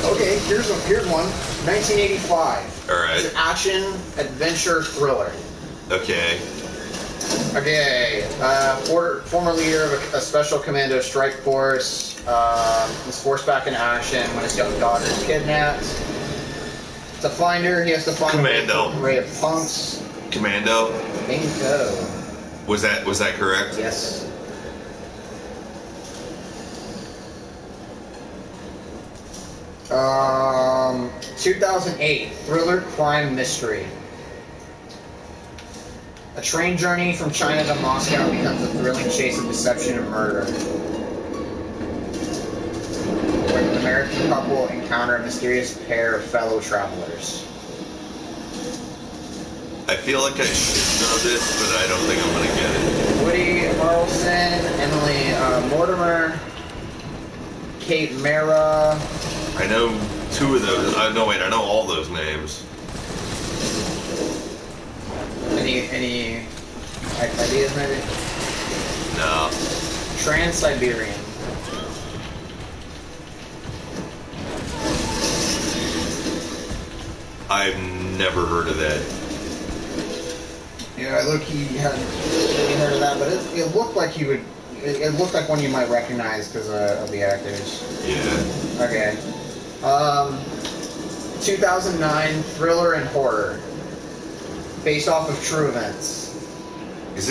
Okay, here's one. 1985. All right. It's an action adventure thriller. Okay. Okay, former leader of a special commando strike force is forced back in action when his young daughter is kidnapped. To find her, he has to find Commando. a array of punks. Commando. Bingo. Was that correct? Yes. 2008 thriller crime mystery. A train journey from China to Moscow becomes a thrilling chase of deception and murder, where an American couple encounter a mysterious pair of fellow travelers. I feel like I should know this, but I don't think I'm gonna get it. Woody Harrelson, Emily Mortimer, Kate Mara. I know two of those. I know all those names. Any ideas maybe? No. Trans-Siberian. I've never heard of that. Yeah, look, he hadn't really heard of that, but it looked like he would. It looked like one you might recognize because of the actors. Yeah. Okay. 2009 thriller and horror, based off of true events. Is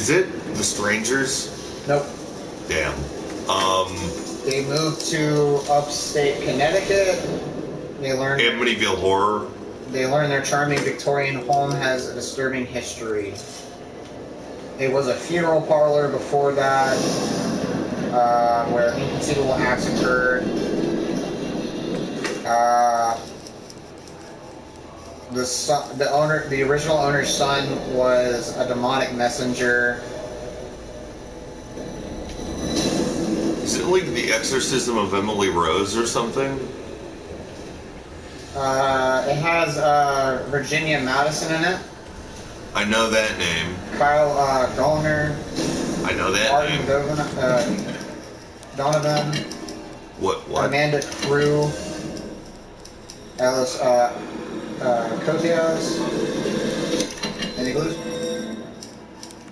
it The Strangers? Nope. Damn. They moved to upstate Connecticut. They learned Amityville Horror. They learn their charming Victorian home has a disturbing history. It was a funeral parlor before that, where inconceivable acts occurred. The original owner's son was a demonic messenger. Is it like The Exorcism of Emily Rose or something? It has Virginia Madison in it. I know that name. Kyle Gallner. I know that Martin name. Donovan. What? Amanda Crew. Alice Kotias. Any clues?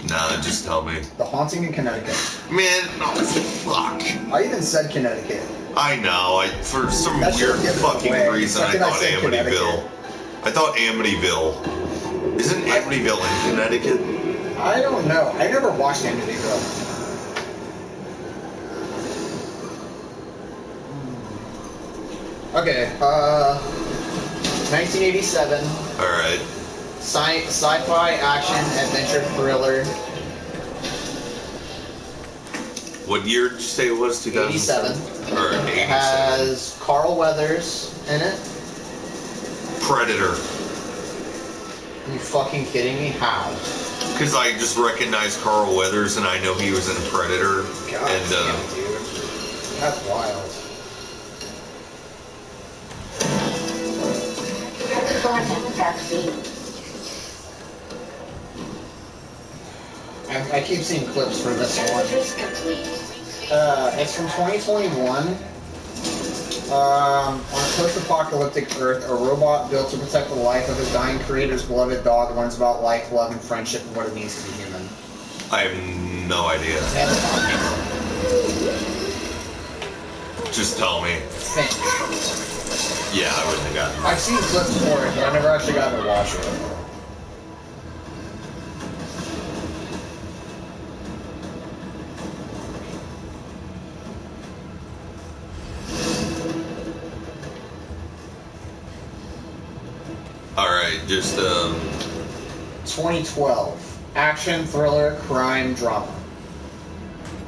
Nah, just tell me. The Haunting in Connecticut. Man, oh fuck. I even said Connecticut. I know. For some That weird should've given it fucking away. reason, I Second I thought said Amityville. I thought Amityville. Isn't Amityville in Connecticut? I don't know. I never watched Amityville. Okay, 1987. Alright. Sci-fi action adventure thriller. What year did you say it was? 87. Or It 87. has Carl Weathers in it. Predator. Are you fucking kidding me? How? Because I just recognize Carl Weathers and I know he was in Predator. God And damn, dude. That's wild. Vaccine. I keep seeing clips for this one. Synthesis complete. It's from 2021. On a post-apocalyptic Earth, a robot built to protect the life of his dying creator's beloved dog learns about life, love, and friendship and what it means to be human. I have no idea. Just tell me. Think. Yeah, I wouldn't have gotten I've seen clips for it, but I never actually got to watch it. Alright, just, 2012. Action, thriller, crime, drama.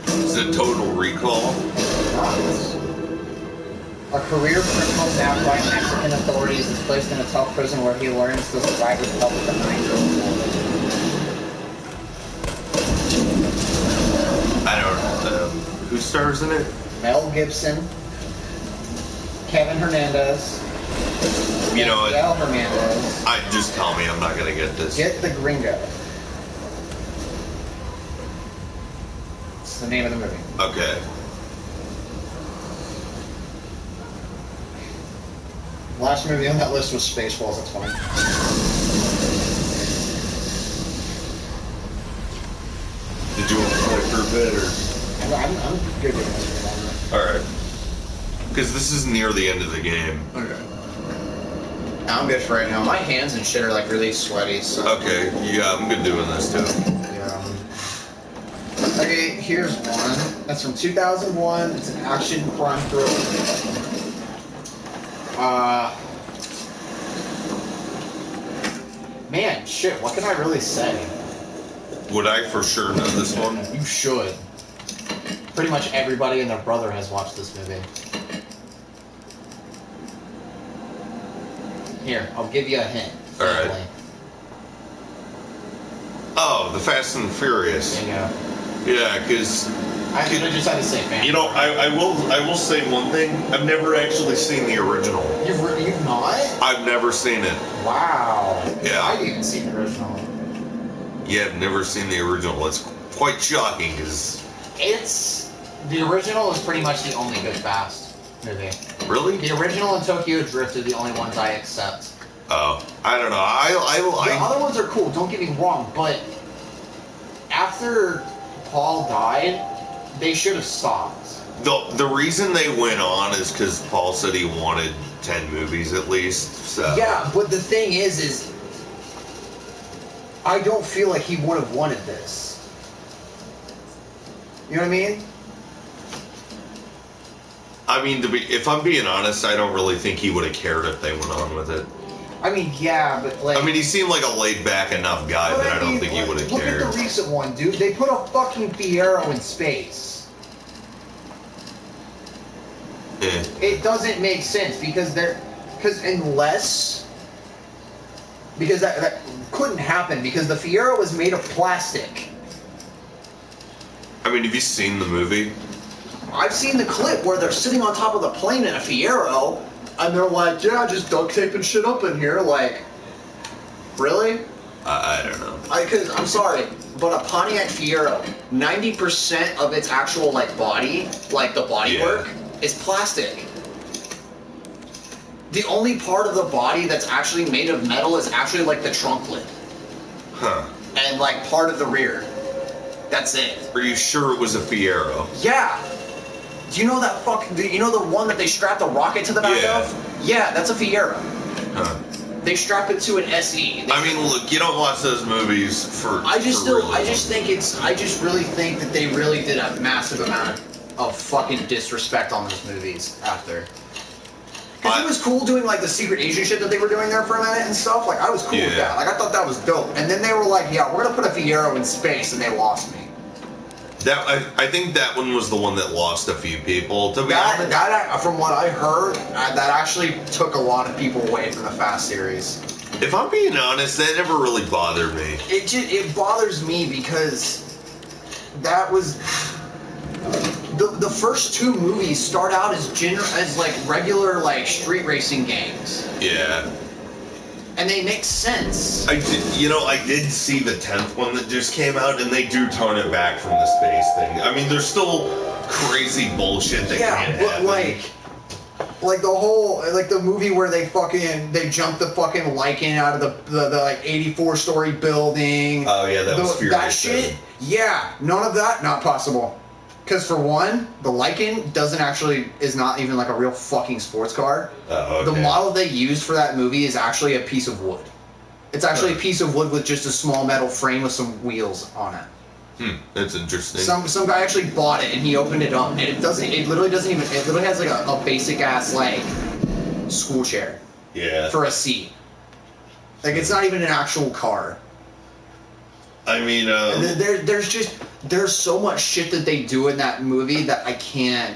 is it Total Recall? A career criminal stabbed by Mexican authorities is placed in a tough prison where he learns to survive with help with a 9-year-old woman. I don't know. Who stars in it? Mel Gibson, Kevin Hernandez, You know what? Miguel Hernandez. Just tell me I'm not gonna get this. Get the Gringo. It's the name of the movie. Okay. Last movie on that list was Spaceballs. That's fine. Did you want to play for a bit or? I'm good doing this for Alright. Because this is near the end of the game. longer. Okay. I'm good for right now. My hands and shit are like really sweaty, so. Okay, yeah, I'm good doing this too. Yeah. Okay, here's one. That's from 2001. It's an action crime thriller. Man, shit, what can I really say? Would I for sure know this one? You should. Pretty much everybody and their brother has watched this movie. Here, I'll give you a hint. Alright. Family. Oh, the Fast and Furious. There you go. Yeah, because I just had to say family. you know, I will say one thing. I've never actually seen the original. You've not? I've never seen it. Wow. Yeah. I've even seen the original. Yeah, I've never seen the original. It's quite shocking because The original is pretty much the only good Fast movie. really, The original and Tokyo Drift are the only ones I accept. Oh, I don't know. The other ones are cool, don't get me wrong, but after Paul died, they should have stopped. The reason they went on is because Paul said he wanted 10 movies at least. So Yeah, but the thing is I don't feel like he would have wanted this. You know what I mean? I mean, if I'm being honest, I don't really think he would have cared if they went on with it. I mean, yeah, but like... I mean, he seemed like a laid-back enough guy that I don't think he would have cared. Look at the recent one, dude. They put a fucking Fiero in space. It doesn't make sense because that couldn't happen because the Fiero was made of plastic. I mean, have you seen the movie? I've seen the clip where they're sitting on top of the plane in a Fiero, and they're like, yeah, just duct taping shit up in here. Like, really? I don't know. Because I'm sorry, but a Pontiac Fiero, 90% of its actual like body, like the bodywork, is plastic. The only part of the body that's actually made of metal is actually like the trunk lid. Huh. And like part of the rear. That's it. Are you sure it was a Fiero? Yeah. Do you know that you know the one that they strapped a rocket to the back of? Yeah, that's a Fiero. Huh. They strap it to an SE. I mean, look, you don't watch those movies for. I just really think that they really did a massive amount of fucking disrespect on those movies after. Because it was cool doing like the secret agent shit that they were doing there for a minute and stuff. Like I was cool with that. Like I thought that was dope. And then they were like, yeah, we're gonna put a Fiero in space, and they lost me. I think that one was the one that lost a few people. To be honest, that from what I heard, that actually took a lot of people away from the Fast series. If I'm being honest, that never really bothered me. It bothers me because that was the first two movies start out as like regular like street racing games. Yeah. And they make sense. I did see the 10th one that just came out, and they do tone it back from the space thing. I mean, there's still crazy bullshit that can't happen. Like the whole, like the movie where they jumped the fucking Lycan out of the like 84-story building. Oh yeah, that was Furious. That shit, yeah, none of that, not possible. Because for one, the Lycan is not even like a real fucking sports car. Oh, okay. The model they used for that movie is actually a piece of wood. It's actually a piece of wood with just a small metal frame with some wheels on it. That's interesting. Some guy actually bought it and he opened it up and it literally has like a basic ass like school chair. Yeah. For a seat. Like it's not even an actual car. I mean, there's so much shit that they do in that movie that I can't.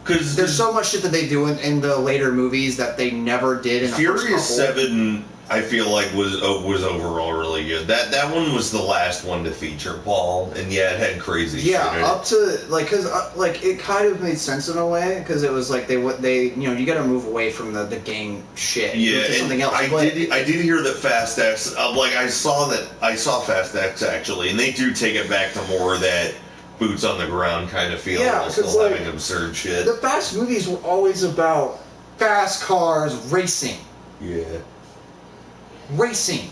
Because there's so much shit that they do in the later movies that they never did in the Furious first couple. 7, I feel like was overall really good. That one was the last one to feature Paul, and yeah, it had crazy shit in it. Up to like, cause like it kind of made sense in a way because it was like they you got to move away from the gang shit. Yeah, to something else. I did hear that Fast X. I saw Fast X actually, and they do take it back to more of that boots on the ground kind of feel. Yeah, still like, having absurd shit. The Fast movies were always about fast cars racing. Yeah. Racing.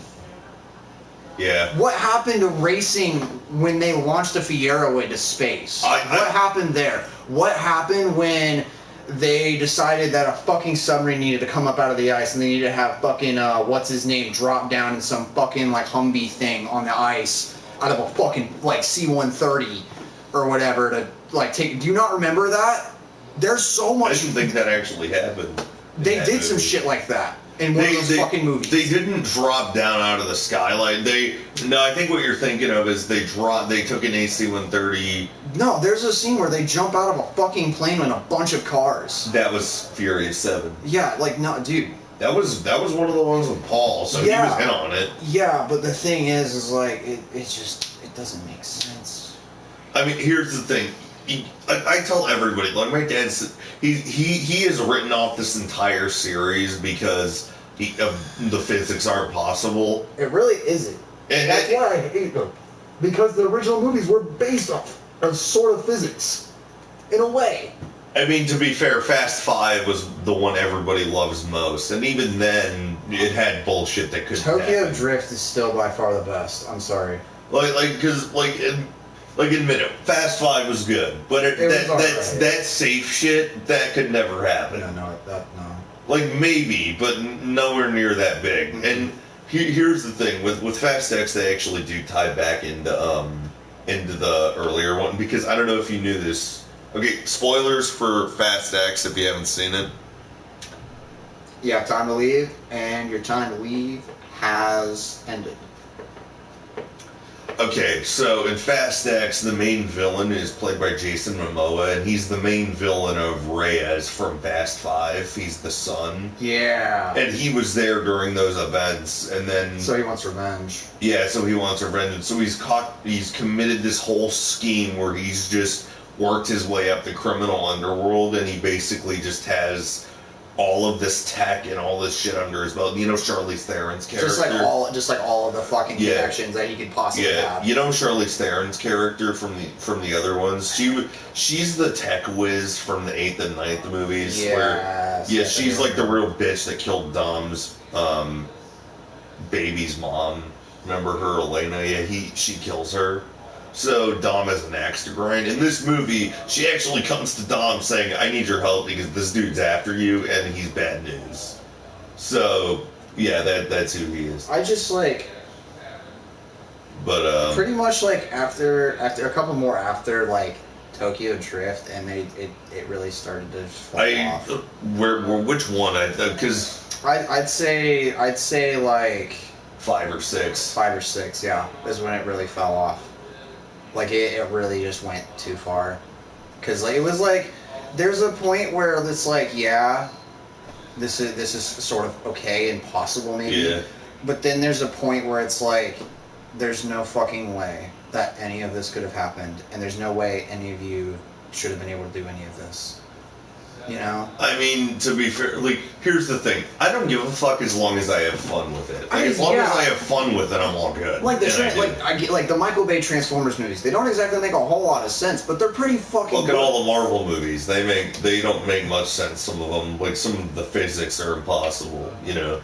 Yeah. What happened to racing when they launched a Fiero into space? What happened there? What happened when they decided that a fucking submarine needed to come up out of the ice and they needed to have fucking what's his name drop down in some fucking like Humvee thing on the ice out of a fucking like C-130 or whatever to like take? Do you not remember that? There's so much. I didn't think that actually happened. They did some shit like that. In one of those fucking movies. They didn't drop down out of the skyline. I think what you're thinking of is they took an AC-130. No, there's a scene where they jump out of a fucking plane in a bunch of cars. That was Furious 7. Yeah, like, no, dude. That was one of the ones with Paul, so yeah, he was in on it. Yeah, but the thing is like, it doesn't make sense. I mean, here's the thing. I tell everybody, like my dad said, he has written off this entire series because the physics aren't possible. It really isn't. And that's why I hate them. Because the original movies were based off of sort of physics. In a way. I mean, to be fair, Fast 5 was the one everybody loves most, and even then, it had bullshit that couldn't Tokyo happen. Drift is still by far the best. I'm sorry. Admit it, Fast 5 was good, but that safe shit, that could never happen. No. Like, maybe, but nowhere near that big. Mm-hmm. And here's the thing, with Fast X, they actually do tie back into the earlier one, because I don't know if you knew this. Okay, spoilers for Fast X if you haven't seen it. You have time to leave, and your time to leave has ended. Okay, so in Fast X, the main villain is played by Jason Momoa, and he's the main villain of Reyes from Fast 5. He's the son. Yeah. And he was there during those events, and then... So he wants revenge. Yeah, so he wants revenge. And so he's committed this whole scheme where he's just worked his way up the criminal underworld, and he basically just has all of this tech and all this shit under his belt. You know Charlize Theron's character? Just like all of the fucking connections that he could possibly have. You know Charlize Theron's character from the other ones? She's the tech whiz from the 8th and 9th movies. She's like the real bitch that killed Dom's baby's mom. Remember her, Elena? Yeah, she kills her. So Dom has an axe to grind. In this movie, she actually comes to Dom saying, I need your help because this dude's after you and he's bad news. So, yeah, that's who he is. I just pretty much after a couple more after Tokyo Drift, and it really started to fall off. Which one? Because I'd say 5 or 6. 5 or 6, yeah, is when it really fell off. It really just went too far. Because, it was there's a point where it's this is sort of okay and possible, maybe. Yeah. But then there's a point where it's there's no fucking way that any of this could have happened. And there's no way any of you should have been able to do any of this. You know? I mean, to be fair, here's the thing. I don't give a fuck as long as I have fun with it. As long as I have fun with it, I'm all good. The Michael Bay Transformers movies. They don't exactly make a whole lot of sense, but they're pretty fucking Look good. at all the Marvel movies. They don't make much sense, some of them. Some of the physics are impossible, you know?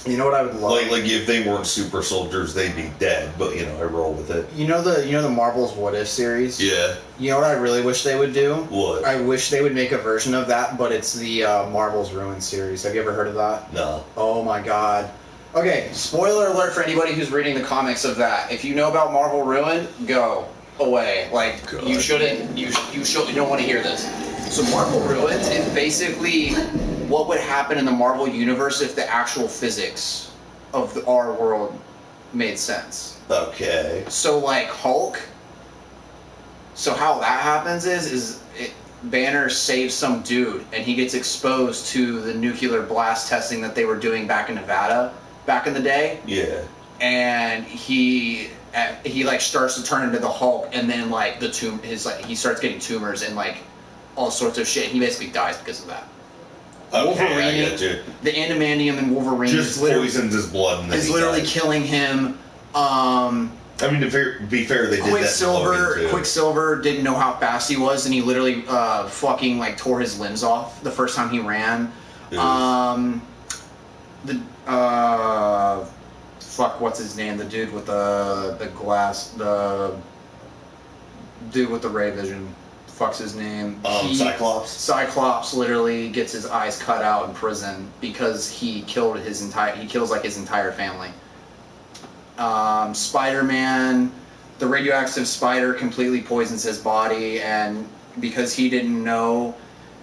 You know what I would love? If they weren't super soldiers, they'd be dead, but, I roll with it. You know the Marvel's What If series? Yeah. You know what I really wish they would do? What? I wish they would make a version of that, but it's the Marvel's Ruin series. Have you ever heard of that? No. Oh my god. Okay, spoiler alert for anybody who's reading the comics of that. If you know about Marvel Ruin, go away. God. You shouldn't. You don't want to hear this. So Marvel Ruins is basically what would happen in the Marvel universe if the actual physics of our world made sense. Okay. So Hulk. So how that happens is Banner saves some dude, and he gets exposed to the nuclear blast testing that they were doing back in Nevada back in the day. Yeah. And he starts to turn into the Hulk, and then he starts getting tumors and all sorts of shit. He basically dies because of that. Okay, Wolverine, I get you. the adamantium in Wolverine just poisons his blood and then is he literally dies. killing him. I mean, to be fair, they did that in Logan, too. Quicksilver didn't know how fast he was, and he literally tore his limbs off the first time he ran. What's his name? The dude with the glass, the dude with the ray vision. Fuck's his name? Cyclops. Cyclops literally gets his eyes cut out in prison because he kills his entire family. Spider-Man, the radioactive spider completely poisons his body, and because he didn't know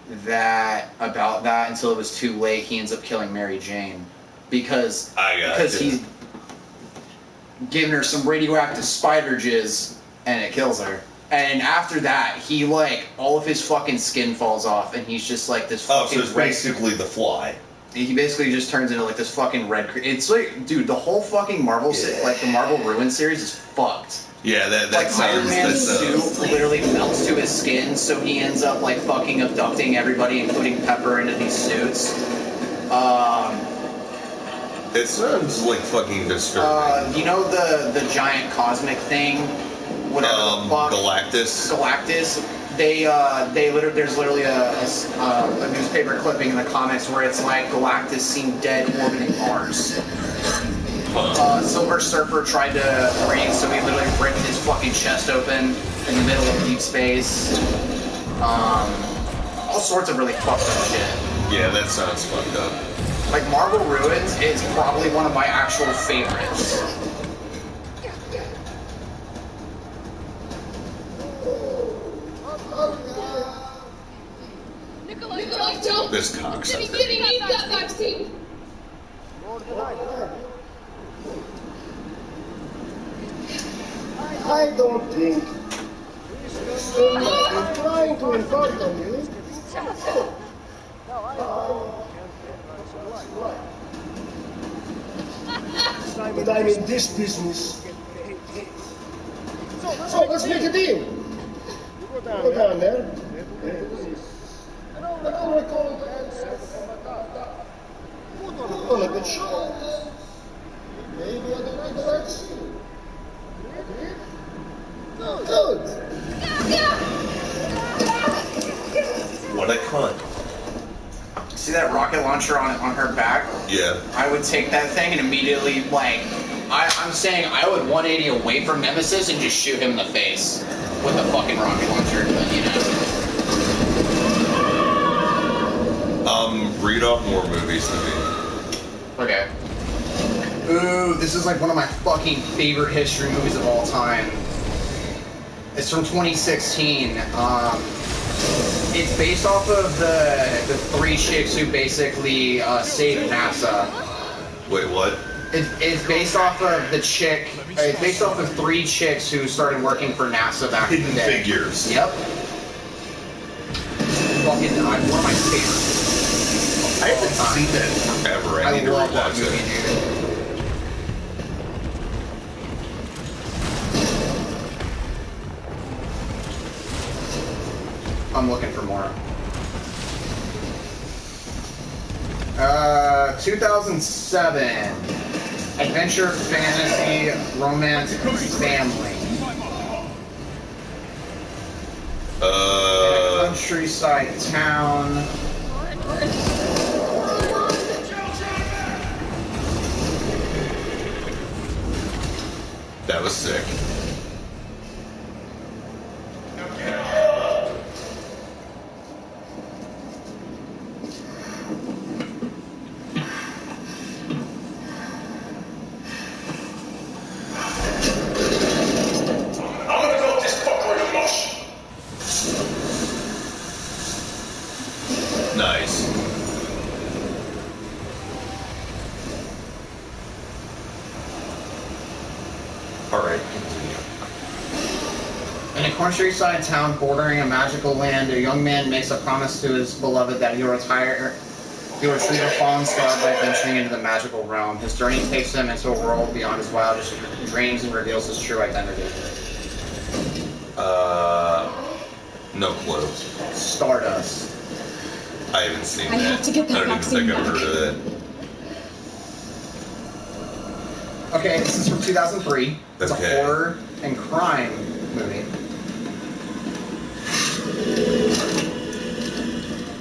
about that until it was too late, he ends up killing Mary Jane because he's giving her some radioactive spider jizz and it kills her. And after that, he all of his fucking skin falls off, and he's just this fucking. So it's basically the Fly. He basically just turns into this fucking red. It's dude, the whole fucking Marvel, the Marvel Ruin series is fucked. Yeah, that sounds. Iron Man's suit literally melts to his skin, so he ends up fucking abducting everybody, including Pepper, into these suits. It sounds fucking disturbing. You know the giant cosmic thing. Whatever the fuck. Galactus. there's literally a newspaper clipping in the comments where it's like Galactus seen dead orbiting Mars. Silver Surfer tried to breathe, so he literally ripped his fucking chest open in the middle of deep space. All sorts of really fucked up shit. Yeah, that sounds fucked up. Like, Marvel Ruins is probably one of my actual favorites. This cocksucker. that vaccine. I don't think. I'm trying to inform you. But I'm in this business. So let's make a deal. Go down there. I don't recall the answer. Put on a good show. Maybe I don't like the vaccine. Good. What a cunt. See that rocket launcher on her back? Yeah. I would take that thing and immediately, like, I'm saying I would 180 away from Nemesis and just shoot him in the face with a fucking rocket launcher, but you know. Read off more movies to me. Okay. Ooh, this is like one of my fucking favorite history movies of all time. It's from 2016. It's based off of the three chicks who basically saved NASA. Wait, what? It's based off of the chick. It's based off of three chicks who started working for NASA back in the Hidden day. Figures. Yep. Fucking, one of my favorites. I haven't seen that forever. I need to love that rewatch movie, it. dude. I'm looking for more. 2007. Adventure, fantasy, romance, family. In a countryside town. That was sick. Nice. Alright, continue. In a countryside town bordering a magical land, a young man makes a promise to his beloved that he'll retrieve a fallen star by venturing into the magical realm. His journey takes him into a world beyond his wildest dreams and reveals his true identity. No clue. Stardust. I haven't seen I that. have to get that I don't even vaccine think I've back. heard of that. Okay, this is from 2003. It's Okay. a horror and crime movie.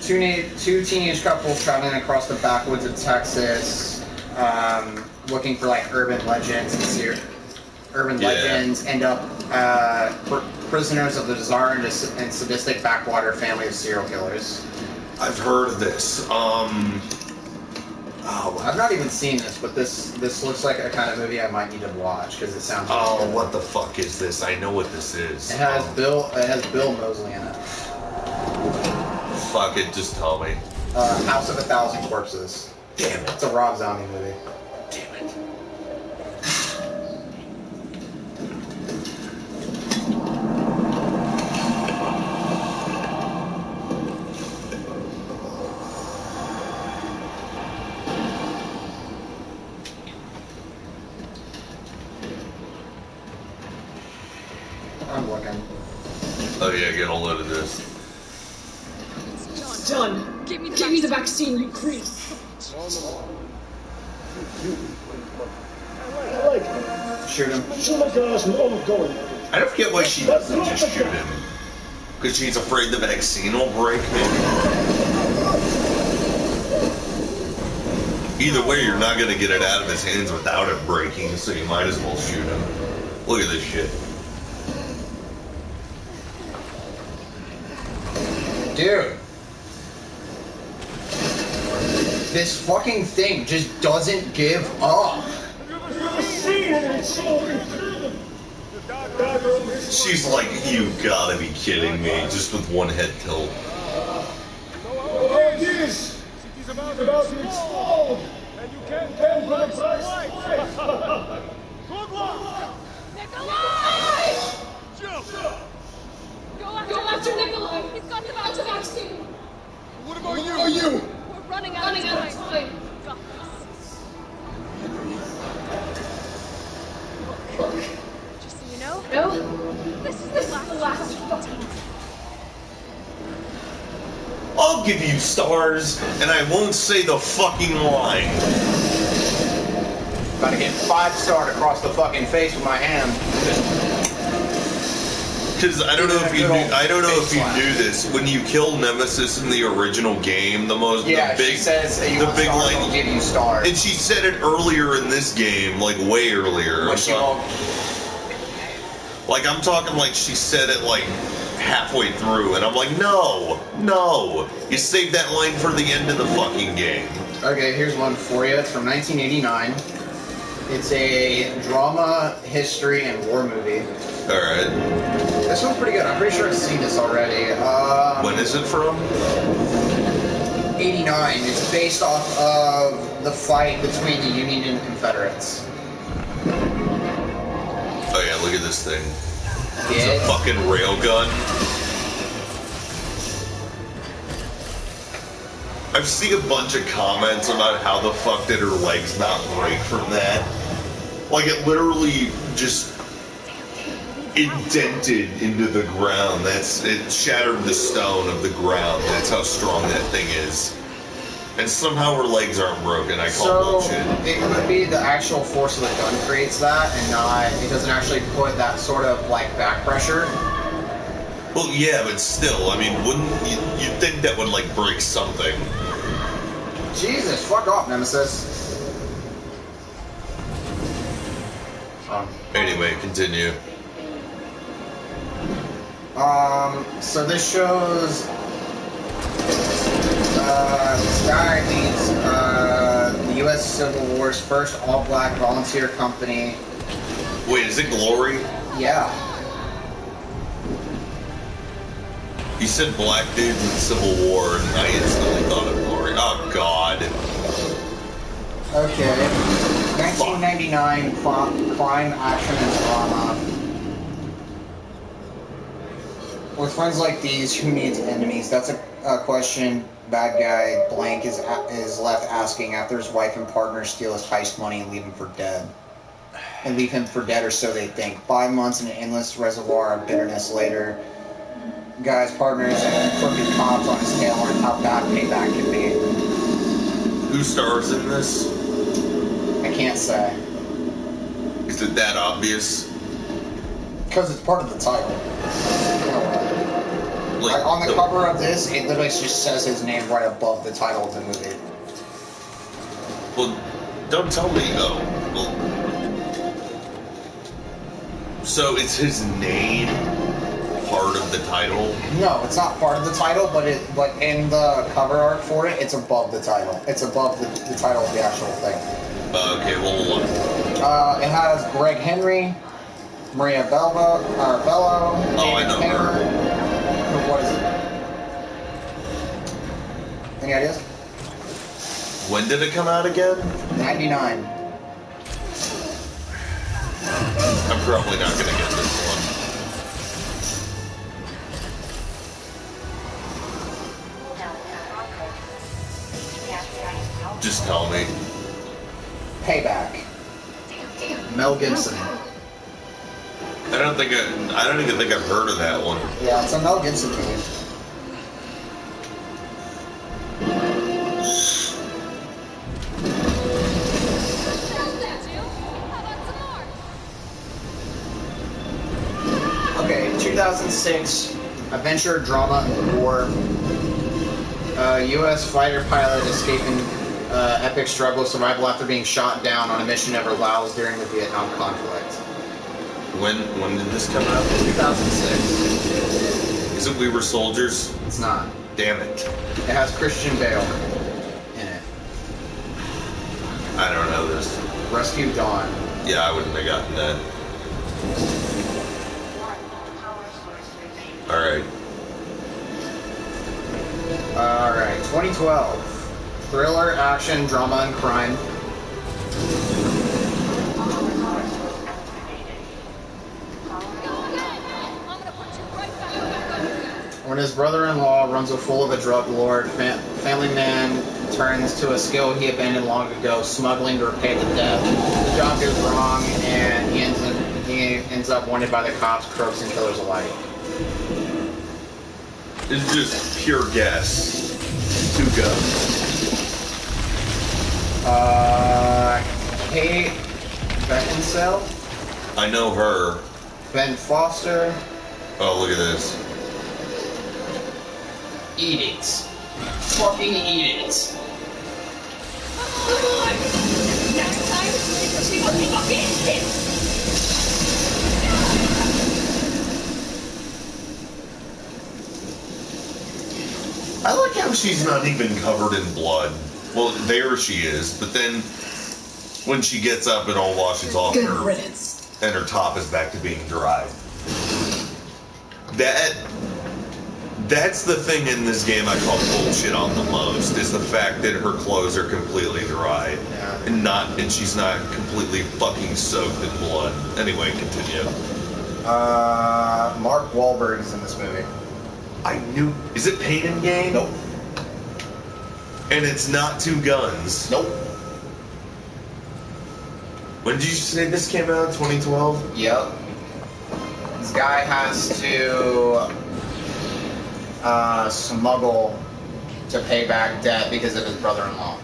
Two teenage couples traveling across the backwoods of Texas, looking for like urban legends legends, end up prisoners of the bizarre and sadistic backwater family of serial killers. I've heard of this. I've not even seen this, but this looks like a kind of movie I might need to watch because it sounds. Oh, really good. what the fuck is this? I know what this is. It has Bill Moseley in it. Fuck it, just tell me. House of a Thousand Corpses. Damn it. It's a Rob Zombie movie. Damn it. I'm looking. Oh yeah, get a load of this. Done. Give me the vaccine, you creep. I like it. Shoot him. Shoot my guys and all going. I don't get why she doesn't just shoot him. Because she's afraid the vaccine will break, maybe? Either way, you're not going to get it out of his hands without it breaking, so you might as well shoot him. Look at this shit. Dude. This fucking thing just doesn't give up. She's like, you gotta be kidding me, just with one head tilt. Oh, yes! City's about to explode! And you can't tell by the light! Good luck! Nikolai! Go after Nikolai! He's got the vaccine! What about you? We're running out of time! Got this. Just so you know, this is the last fucking time. I'll give you stars, and I won't say the fucking line. About to get 5-starred across the fucking face with my hand. Because I don't know if you knew this. When you kill Nemesis in the original game, she says that you want stars, I'll give you stars. and she said it earlier in this game, like way earlier. Like I'm talking like she said it like halfway through, and I'm like, no, you saved that line for the end of the fucking game. Okay, here's one for you. It's from 1989. It's a drama, history, and war movie. All right. This one's pretty good. I'm pretty sure I've seen this already. When is it from? 89. It's based off of the fight between the Union and the Confederates. Oh yeah, look at this thing. It's Yeah. a fucking railgun. I've seen a bunch of comments about how the fuck did her legs not break from that. Like it literally just indented into the ground. It shattered the stone of the ground. That's how strong that thing is. And somehow her legs aren't broken. I call bullshit. It could be the actual force of the gun creates that, and it doesn't actually put that sort of like back pressure. Well, yeah, but still, I mean, you'd think that would like break something. Jesus, fuck off, Nemesis. Anyway, continue. So this shows this guy leads the U.S. Civil War's first all-black volunteer company. Wait, is it Glory? Yeah. You said black dudes in the Civil War, and I instantly thought of Glory. Oh, God. Okay. 1999 crime, action, and drama. With friends like these, who needs enemies? That's a question bad guy blank is left asking after his wife and partner steal his heist money and leave him for dead. Or so they think. 5 months in an endless reservoir of bitterness later, guy's partners and crooked cops on his tail learn how bad payback can be. Who stars in this? I can't say. Is it that obvious? Because it's part of the title. Like on the cover of this, it literally just says his name right above the title of the movie. Well, don't tell me. Oh, well. So is his name part of the title? No, it's not part of the title, but in the cover art for it, it's above the title. It's above the title of the actual thing. Okay, well, look. It has Greg Henry, Maria Bello, David Taylor. What is it? Any ideas? When did it come out again? 99. I'm probably not gonna get this one. Just tell me. Payback. Mel Gibson. I don't even think I've heard of that one. Yeah, it's a Mel Gibson movie. Okay, 2006, Adventure, drama, and war. U.S. fighter pilot escaping epic struggle survival after being shot down on a mission never Laos during the Vietnam conflict. When did this come out? 2006. Is it We Were Soldiers? It's not. Damn it. It has Christian Bale in it. I don't know this. Rescue Dawn. Yeah, I wouldn't have gotten that. Alright. Alright, 2012. Thriller, action, drama, and crime. When his brother-in-law runs a fool of a drug lord, family man turns to a skill he abandoned long ago, smuggling to repay the debt. The job goes wrong, and he ends up wanted by the cops, crooks, and killers alike. It's just pure guess. Two go. Kate Beckinsale, I know her. Ben Foster. Oh, look at this. Eat it. Fucking eat it. Next time, she will be fucking it. I like how she's not even covered in blood. Well, there she is, but then when she gets up, it all washes off Good her, riddance. and her top is back to being dry. That's the thing in this game I call bullshit on the most, is the fact that her clothes are completely dry, and she's not completely fucking soaked in blood. Anyway, continue. Mark Wahlberg is in this movie. I knew. Is it Pain and Gain? Nope. And it's not Two Guns. Nope. When did you say this came out? 2012? Yep. This guy has to smuggle to pay back debt because of his brother-in-law.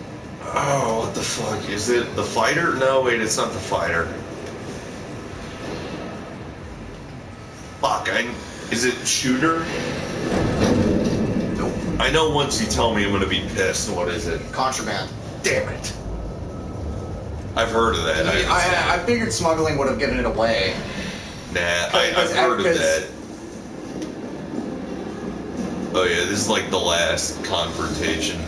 Oh, what the fuck? Is it The Fighter? No, wait, it's not The Fighter. Fuck, is it Shooter? Nope. I know once you tell me I'm gonna be pissed. What is it? Contraband. Damn it. I've heard of that. I figured smuggling would have given it away. Nah, I've heard of that. Oh yeah, this is like the last confrontation.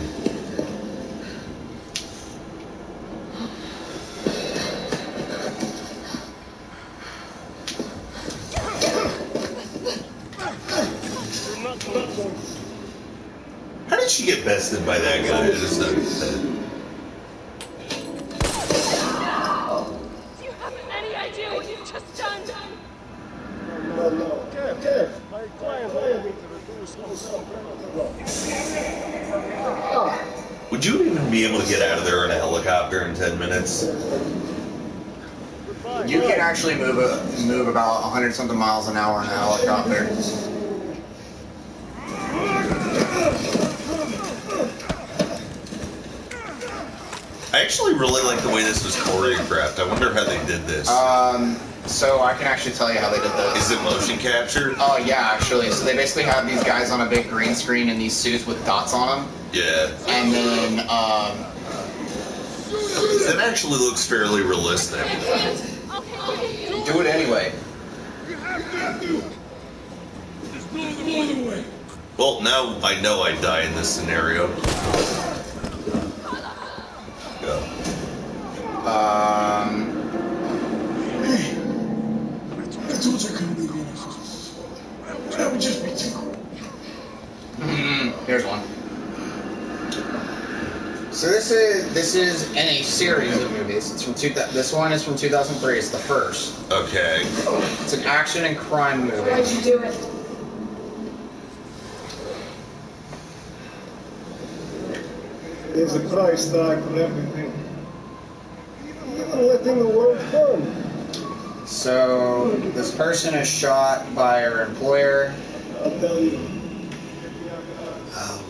How did she get bested by that guy? I just don't get that. Do you have any idea what you've just done? Okay. My client wanted me to reduce Would you even be able to get out of there in a helicopter in 10 minutes? You can actually move about 100-something miles an hour in a helicopter. I actually really like the way this was choreographed. I wonder how they did this. So I can actually tell you how they did this. Is it motion capture? Oh yeah, actually. So they basically have these guys on a big green screen in these suits with dots on them. Yeah. And then, It actually looks fairly realistic. do it anyway. Well, now I know I die in this scenario. Go. I told you I couldn't believe it. That would just be too cool. Here's one. So this is in a series of movies. It's from this one is from 2003. It's the first. Okay. It's an action and crime movie. Why'd you do it? There's a price tag for everything. Even letting the world fun. So this person is shot by her employer, I'll tell you.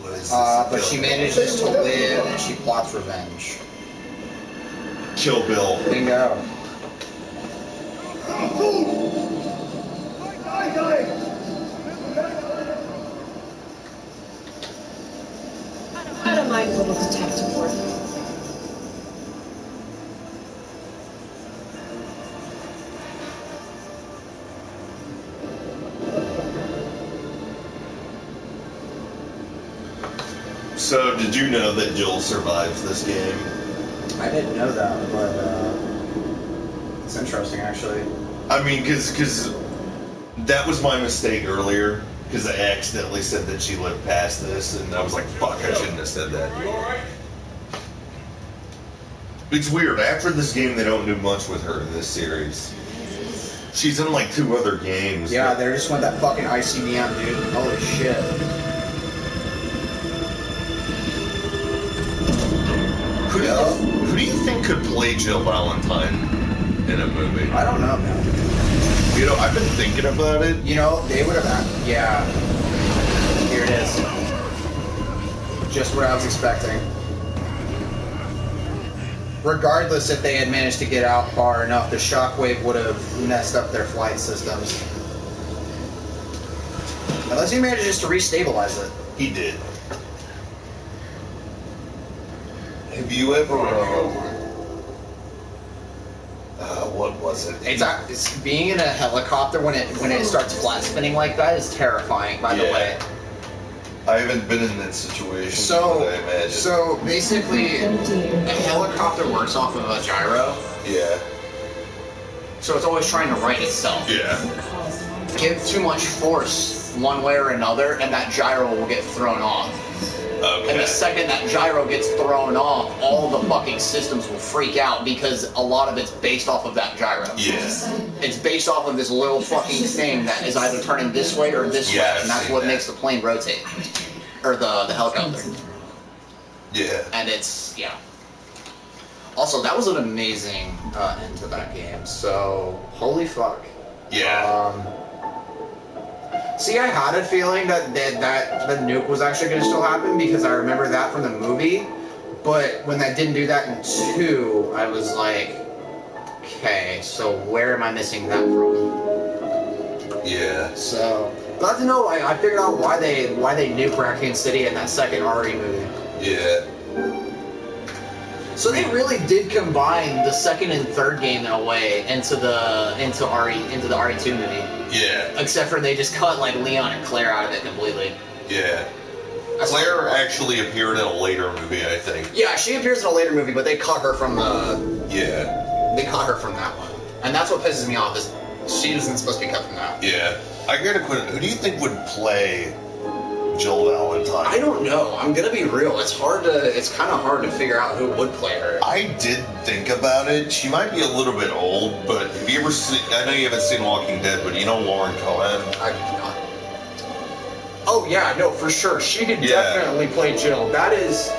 What is this? but she manages to live and she plots revenge. Kill Bill. Bingo. mindful of the tech support. So, did you know that Jill survives this game? I didn't know that, but it's interesting, actually. I mean, because that was my mistake earlier, because I accidentally said that she lived past this, and I was like, fuck, I shouldn't have said that. You alright? It's weird. After this game, they don't do much with her in this series. She's in like 2 other games. Yeah, they just went that fucking ICBM, dude. Holy shit. Who do you think could play Jill Valentine in a movie? I don't know, man. You know, I've been thinking about it. You know, they would have... Yeah. Here it is. Just what I was expecting. Regardless if they had managed to get out far enough, the shockwave would have messed up their flight systems. Unless he managed just to restabilize it. He did. Have you ever... what was it? It's being in a helicopter when it starts flat spinning like that is terrifying, by the way. I haven't been in that situation, but I imagine. So basically, a helicopter works off of a gyro. Yeah. So it's always trying to right itself. Yeah. Give too much force one way or another, and that gyro will get thrown off. Okay. And the second that gyro gets thrown off, all the fucking systems will freak out because a lot of it's based off of that gyro. Yeah. It's based off of this little fucking thing that is either turning this way or this way, and that's what makes the plane rotate. Or the helicopter. Yeah. And it's, yeah. Also, that was an amazing end to that game, so holy fuck. Yeah. See, I had a feeling that the nuke was actually going to still happen because I remember that from the movie, but when that didn't do that in 2, I was like, okay, so where am I missing that from? Yeah. So, glad to know. I figured out why they nuked Raccoon City in that second RE movie. Yeah. So they really did combine the second and third game in a way into the RE2 movie. Yeah. Except for they just cut like Leon and Claire out of it completely. Yeah. Claire actually appeared in a later movie, I think. Yeah, she appears in a later movie, but they cut her from the. Yeah. They cut her from that one, and that's what pisses me off is she isn't supposed to be cut from that. Yeah. I gotta quit. Who do you think would play Jill Valentine? I don't know. I'm gonna be real. It's kind of hard to figure out who would play her. I did think about it. She might be a little bit old, but have you ever seen... I know you haven't seen Walking Dead, but you know Lauren Cohen? I do not. Oh yeah, no, for sure. She could definitely play Jill. That is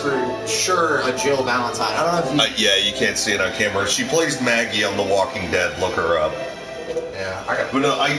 for sure a Jill Valentine. I don't know if you... yeah, you can't see it on camera. She plays Maggie on The Walking Dead. Look her up. Yeah, But no, I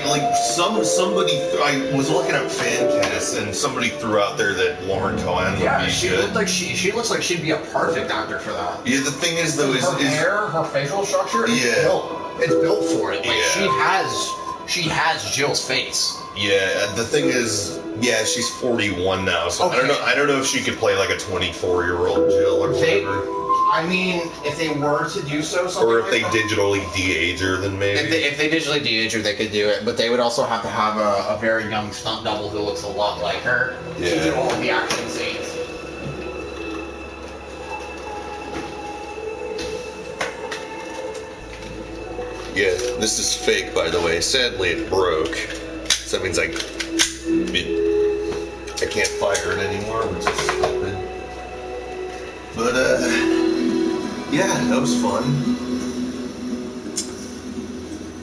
was looking at fan casts and somebody threw out there that Lauren Cohen would be she good. looked like she looks like she'd be a perfect actor for that. Yeah, the thing is though, her hair, her facial structure, it's built for it. Like she has Jill's face. Yeah, the thing is, yeah, she's 41 now, so Okay. I don't know if she could play like a 24-year-old Jill or whatever. I mean, if they were to do so, or if they digitally de-age her, then maybe. If they digitally de-age her, they could do it, but they would also have to have a very young stunt double who looks a lot like her to do all of the action scenes. Yeah, this is fake, by the way. Sadly, it broke. So that means I can't fire it anymore, which is stupid. But, yeah, that was fun.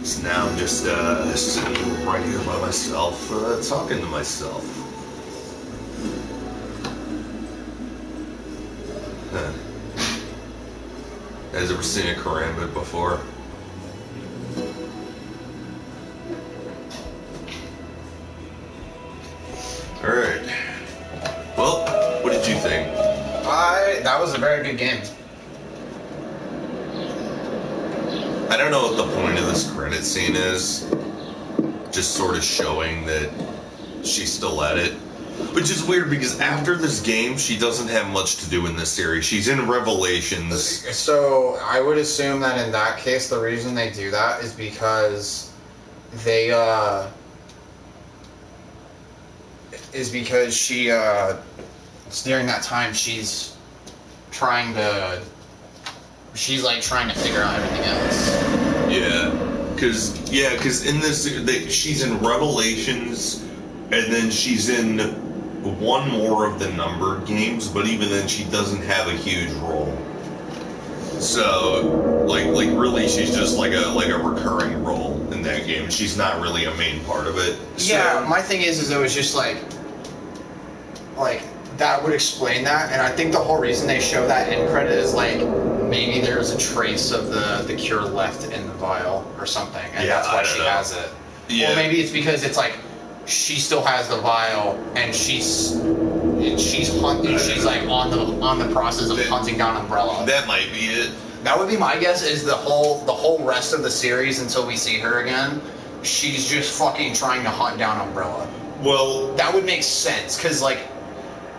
So now I'm just right here by myself, talking to myself. Huh. Guys ever seen a karambit before? Alright. Well, what did you think? That was a very good game. I don't know what the point of this credit scene is. Just sort of showing that she's still at it. Which is weird because after this game, she doesn't have much to do in this series. She's in Revelations. So I would assume that in that case, the reason they do that is because they she during that time she's like trying to figure out everything else. Because in this, she's in Revelations, and then she's in one more of the numbered games, but even then she doesn't have a huge role. So, like really, she's just like a recurring role in that game. She's not really a main part of it. Yeah, my thing is it was just like that would explain that, and I think the whole reason they show that end credit is like maybe there's a trace of the cure left in the vial or something, and that's why she has it. Yeah. Or maybe it's because it's like she still has the vial and she's hunting. She's like on the process of hunting down Umbrella. That might be it. That would be my guess. Is the whole rest of the series until we see her again, she's just fucking trying to hunt down Umbrella. Well, that would make sense because like.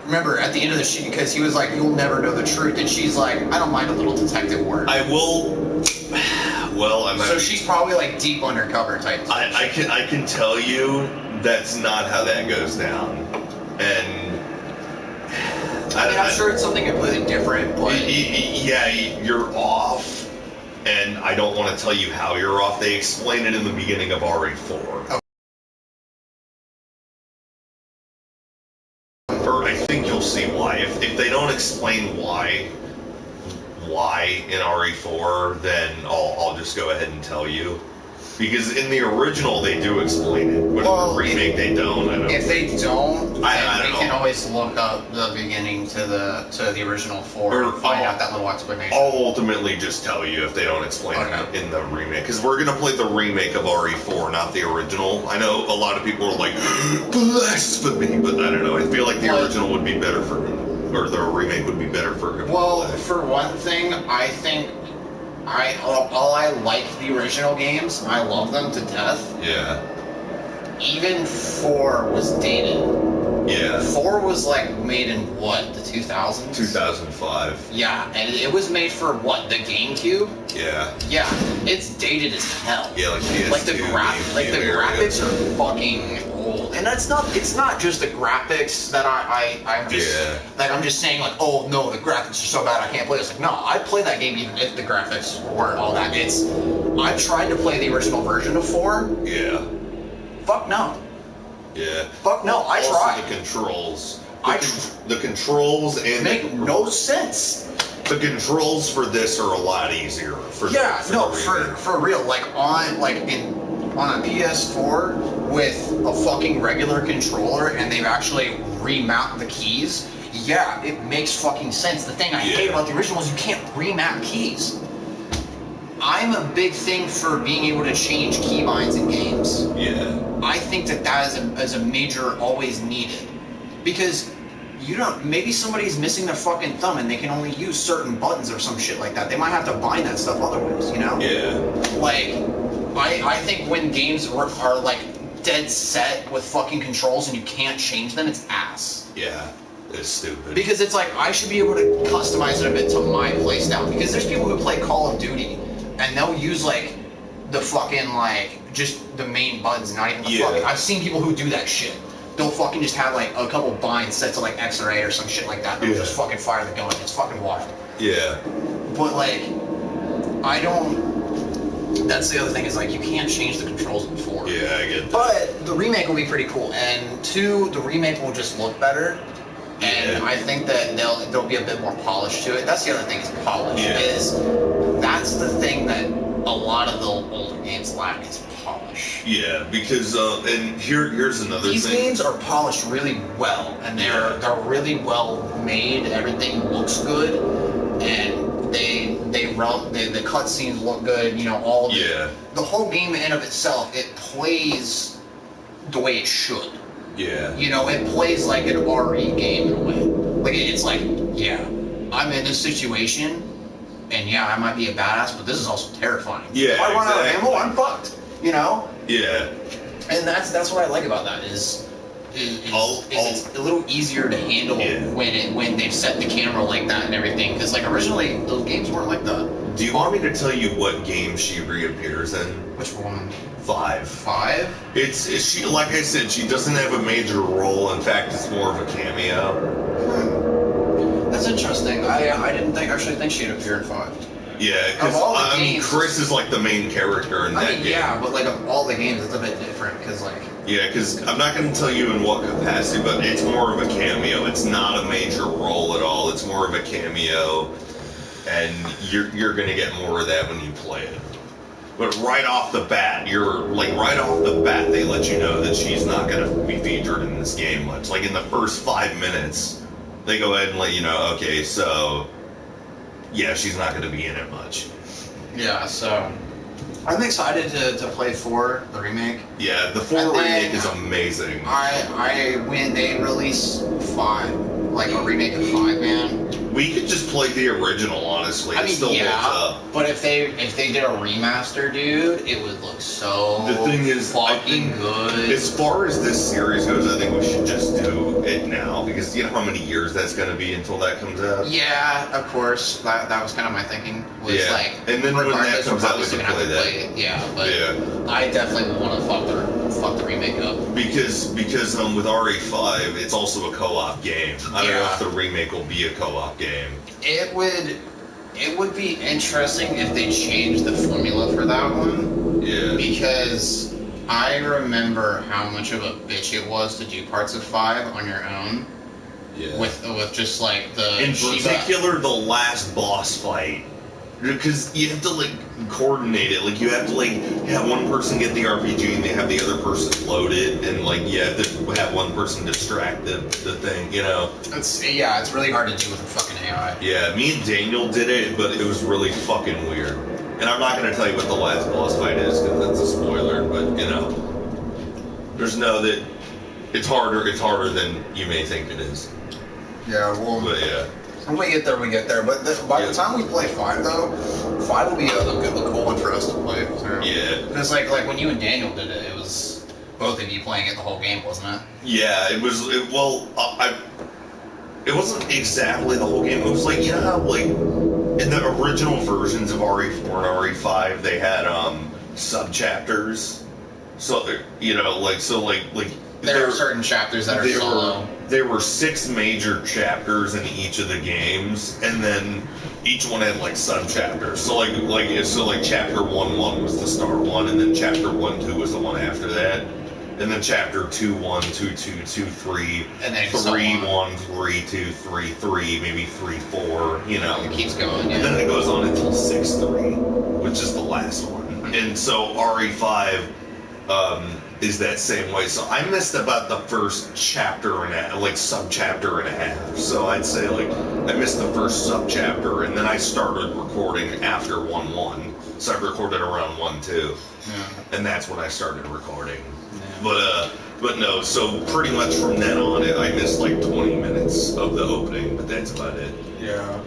Remember, at the end of the shoot, because he was like, "You'll never know the truth," and she's like, "I don't mind a little detective work." I will. Well, I'm. So she's probably like deep undercover type. I can tell you that's not how that goes down, and I'm sure it's something completely different. But yeah, you're off, and I don't want to tell you how you're off. They explain it in the beginning of RE4. Okay. I think you'll see why. If they don't explain why in RE4, then I'll just go ahead and tell you. Because in the original they do explain it, but in the remake they don't. If they don't, we can always look up the beginning to the original 4 and find out that little explanation. I'll ultimately just tell you if they don't explain it in the remake, because we're gonna play the remake of RE4, not the original. I know a lot of people are like blasphemy, but I don't know. I feel like the original would be better for him, or the remake would be better for him. Well, for one thing, I think. I like the original games. I love them to death. Yeah. Even 4 was dated. Yeah. 4 was like made in what, the 2000s? 2005. Yeah, and it was made for what, the GameCube? Yeah. Yeah, it's dated as hell. Yeah, like PS2, the graphics are fucking old, and it's not just the graphics that I'm just saying like, oh no, the graphics are so bad I can't play this. Like, no, I play that game even if the graphics weren't all that. I tried to play the original version of 4. Yeah. Fuck no. Yeah. Fuck no, I tried. The controls. The controls and make no sense. The controls for this are a lot easier. For real. Like on a PS4 with a fucking regular controller, and they've actually remounted the keys. Yeah, it makes fucking sense. The thing I hate about the original is you can't remount keys. I'm a big thing for being able to change keybinds in games. Yeah. I think that is a major always needed, because maybe somebody's missing their fucking thumb and they can only use certain buttons or some shit like that. They might have to bind that stuff otherwise, you know? Yeah. Like, I think when games are like dead set with fucking controls and you can't change them, it's ass. Yeah. It's stupid. Because it's like, I should be able to customize it a bit to my playstyle. Because there's people who play Call of Duty and they'll use like the fucking like just the main buttons, not even the fucking. I've seen people who do that shit. They'll fucking just have like a couple binds set to like X or A or some shit like that. They'll just fucking fire the gun. It's fucking wild. Yeah. But like, I don't. That's the other thing, is like you can't change the controls before. Yeah, I get that. But the remake will be pretty cool, and 2, the remake will just look better. And I think that there'll be a bit more polish to it. That's the other thing, is polish. That's the thing that a lot of the older games lack, is polish. Yeah, because and here's another thing. These games are polished really well, and they're really well made. Everything looks good, and the cutscenes look good. You know, all of the whole game in of itself, it plays the way it should. Yeah. You know, it plays like an RE game in a way. Like, it's like, yeah, I'm in this situation, and yeah, I might be a badass, but this is also terrifying. Yeah, if I run out of ammo, I'm fucked. You know? Yeah. And that's what I like about that, is it's a little easier to handle when they've set the camera like that and everything. Because like originally those games weren't like that. Do you want me to tell you what game she reappears in? Which one? 5. 5? It's she, like I said, she doesn't have a major role. In fact, it's more of a cameo. That's interesting. I didn't actually think she'd appear in 5. Yeah, because I mean, Chris is like the main character in that game. Yeah, but like of all the games, it's a bit different because like. Yeah, because I'm not going to tell you in what capacity, but it's more of a cameo. It's not a major role at all. It's more of a cameo, and you're going to get more of that when you play it. But right off the bat, they let you know that she's not going to be featured in this game much. Like in the first 5 minutes, they go ahead and let you know, okay, so yeah, she's not going to be in it much. Yeah, so I'm excited to play 4, the remake. Yeah, the 4 remake is amazing. When they release 5, like a remake of 5, man. We could just play the original, honestly. I mean, it still holds up. But if they did a remaster, dude, it would look so the thing is, fucking good. As far as this series goes, I think we should just do it now because you know how many years that's going to be until that comes out. Yeah, of course. That was kind of my thinking. Was like, and then when that comes out, we can play that. Yeah, but I definitely would want to fuck the remake up because with RE5, it's also a co-op game. I don't know if the remake will be a co-op game. It would be interesting if they changed the formula for that one. Yeah. Because I remember how much of a bitch it was to do parts of 5 on your own. Yeah. With just like the in particular the last boss fight. Because you have to like coordinate it. Like you have to like have one person get the RPG and they have the other person load it, and like you have to have one person distract the thing. You know. It's really hard to do with a fucking AI. Yeah, me and Daniel did it, but it was really fucking weird. And I'm not gonna tell you what the last boss fight is because that's a spoiler. But you know, there's that it's harder than you may think it is. Yeah. Well. But yeah. When we get there, we get there. But by the time we play 5, though, 5 will be a cool one for us to play through. Yeah. Because like when you and Daniel did it, it was both of you playing it the whole game, wasn't it? Yeah, it was. It wasn't exactly the whole game. It was like, you know how like in the original versions of RE4 and RE5, they had sub-chapters. So you know, like there are certain chapters that are solo. There were 6 major chapters in each of the games, and then each one had like sub-chapters. So like chapter 1 was the start one, and then chapter 1-2 was the one after that, and then chapter 2-1, 2-2, 2-3, and then 3-1, 3-2, 3-3, maybe 3-4. You know, it keeps going. Yeah. And then it goes on until 6-3, which is the last one. And so RE5 is that same way. So I missed about the first chapter and sub-chapter and a half. So I'd say I missed the first sub-chapter, and then I started recording after 1-1. So I recorded around 1-2, and that's when I started recording. Yeah. But no. So pretty much from then on, I missed like 20 minutes of the opening, but that's about it. Yeah.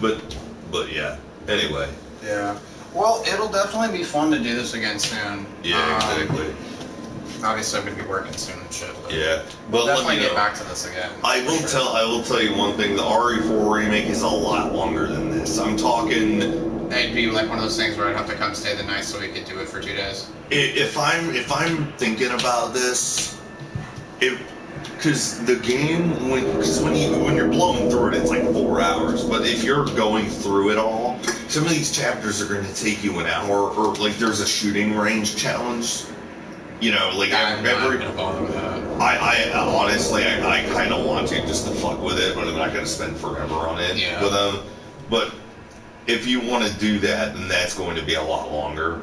But yeah. Anyway. Yeah. Well, it'll definitely be fun to do this again soon. Yeah, exactly. Obviously, I'm gonna be working soon and shit. Yeah, but we'll definitely get back to this again. I will tell you one thing. The RE4 remake is a lot longer than this. I'm talking. It'd be like one of those things where I'd have to come stay the night so we could do it for 2 days. If I'm thinking about this, because the game when you're blowing through it, it's like 4 hours. But if you're going through it all, some of these chapters are going to take you an hour. Or like there's a shooting range challenge. You know, like I honestly kind of want to just to fuck with it, but I'm not going to spend forever on it with them. But if you want to do that, then that's going to be a lot longer.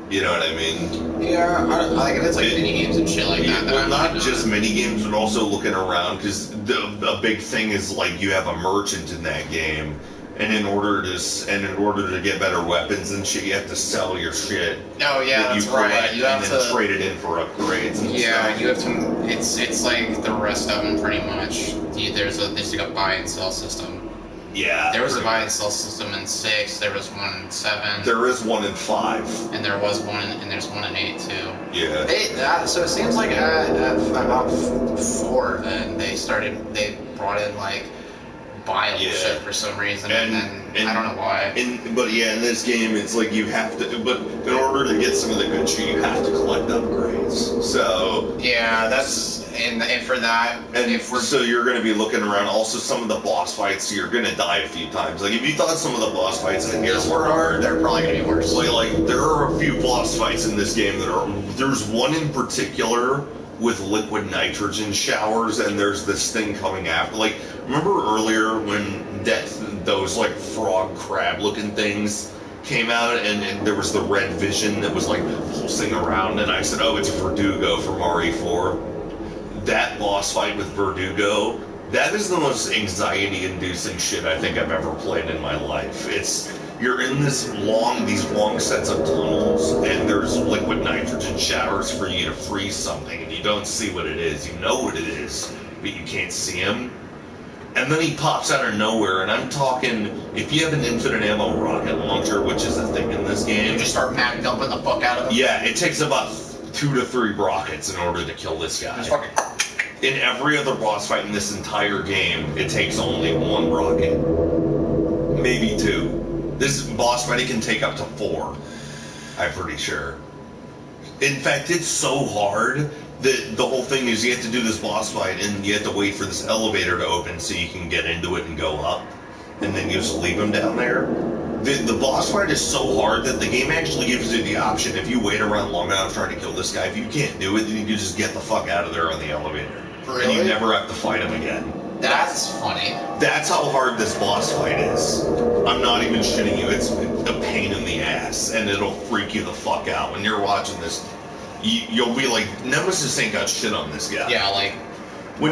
You know what I mean? Yeah, I like it. It's like mini games and shit like that. Well, not just mini games, but also looking around, because the big thing is like you have a merchant in that game. And in order to get better weapons and shit, you have to sell your shit. Oh yeah, that you that's collect, right. You have and then to trade it in for upgrades. And stuff. You have to. It's like the rest of them pretty much. There's like a buy and sell system. Yeah. There was a buy and sell system in 6. There was one in 7. There is one in 5. And there was one, and there's one in 8 too. Yeah. So it seems like at about 4, then they brought in like bile shit for some reason, and I don't know why. But yeah, in this game, it's like you have to. But in order to get some of the good shit, you have to collect upgrades. So yeah, that's and for that, and so you're going to be looking around. Also, some of the boss fights, you're going to die a few times. Like if you thought some of the boss fights in the game were hard, they're probably going to be worse. Like there are a few boss fights in this game that are. There's one in particular with liquid nitrogen showers, and there's this thing coming after. Like, remember earlier when those like frog crab looking things came out, and there was the red vision that was like pulsing around, and I said, oh, it's Verdugo from RE4. That boss fight with Verdugo, that is the most anxiety-inducing shit I think I've ever played in my life. You're in these long sets of tunnels, and there's liquid nitrogen showers for you to freeze something, and you don't see what it is. You know what it is, but you can't see him. And then he pops out of nowhere, and I'm talking, if you have an infinite ammo rocket launcher, which is a thing in this game, you just start mag dumping the fuck out of him. Yeah, it takes about 2 to 3 rockets in order to kill this guy. Just fucking... In every other boss fight in this entire game, it takes only 1 rocket. Maybe 2. This boss fight can take up to 4, I'm pretty sure. In fact, it's so hard that the whole thing is you have to do this boss fight and you have to wait for this elevator to open so you can get into it and go up. And then you just leave him down there. The boss fight is so hard that the game actually gives you the option, if you wait around long enough trying to kill this guy, if you can't do it, then you can just get the fuck out of there on the elevator. Really? And you never have to fight him again. That's funny. That's how hard this boss fight is. I'm not even shitting you. It's a pain in the ass, and it'll freak you the fuck out. When you're watching this, you'll be like, Nemesis ain't got shit on this guy. Yeah, like... When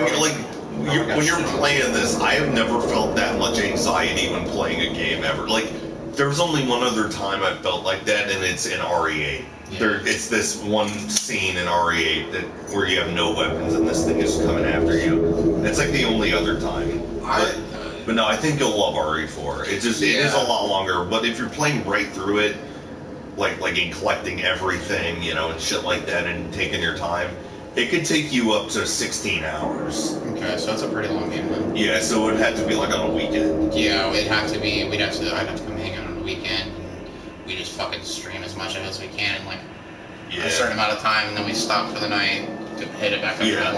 you're playing this, I have never felt that much anxiety when playing a game ever. Like, there's only one other time I've felt like that, and it's in RE8. Yeah. It's this one scene in RE8 where you have no weapons and this thing is coming after you. It's like the only other time. But no, I think you'll love RE4. It is a lot longer, but if you're playing right through it, like in collecting everything, and shit like that, and taking your time, it could take you up to 16 hours. Okay, so that's a pretty long game then. Yeah, so it would have to be like on a weekend. Yeah, I'd have to come hang out on a weekend. We just fucking stream as much of it as we can in like a certain amount of time, and then we stop for the night to hit it back up. Yeah,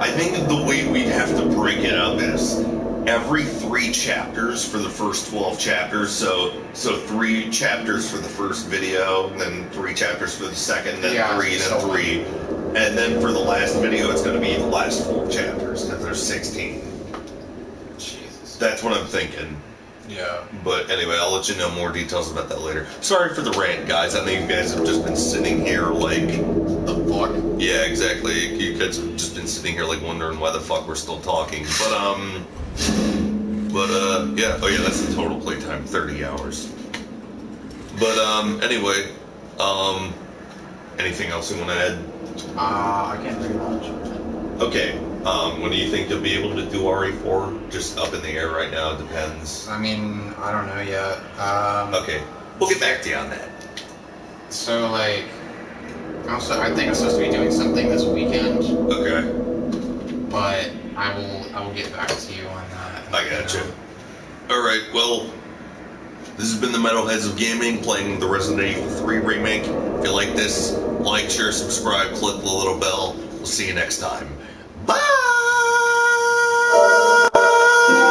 I think the way we'd have to break it up is every 3 chapters for the first 12 chapters. So 3 chapters for the first video, then 3 chapters for the second, then 3, then 3, and then for the last video, it's going to be the last 4 chapters because there's 16. Jesus. That's what I'm thinking. Yeah. But anyway, I'll let you know more details about that later. Sorry for the rant, guys. I know you guys have just been sitting here like... The fuck? Yeah, exactly. You guys have just been sitting here like wondering why the fuck we're still talking. But, yeah. Oh, yeah, that's the total playtime, 30 hours. But, anyway, anything else you want to add? I can't think of much. Okay. When do you think you'll be able to do RE4? Just up in the air right now, it depends. I mean, I don't know yet. Okay, we'll get back to you on that. So, like, I think I'm supposed to be doing something this weekend. Okay. But I will get back to you on that. I gotcha. Alright, well, this has been the Metalheads of Gaming, playing the Resident Evil 3 Remake. If you like this, like, share, subscribe, click the little bell. We'll see you next time.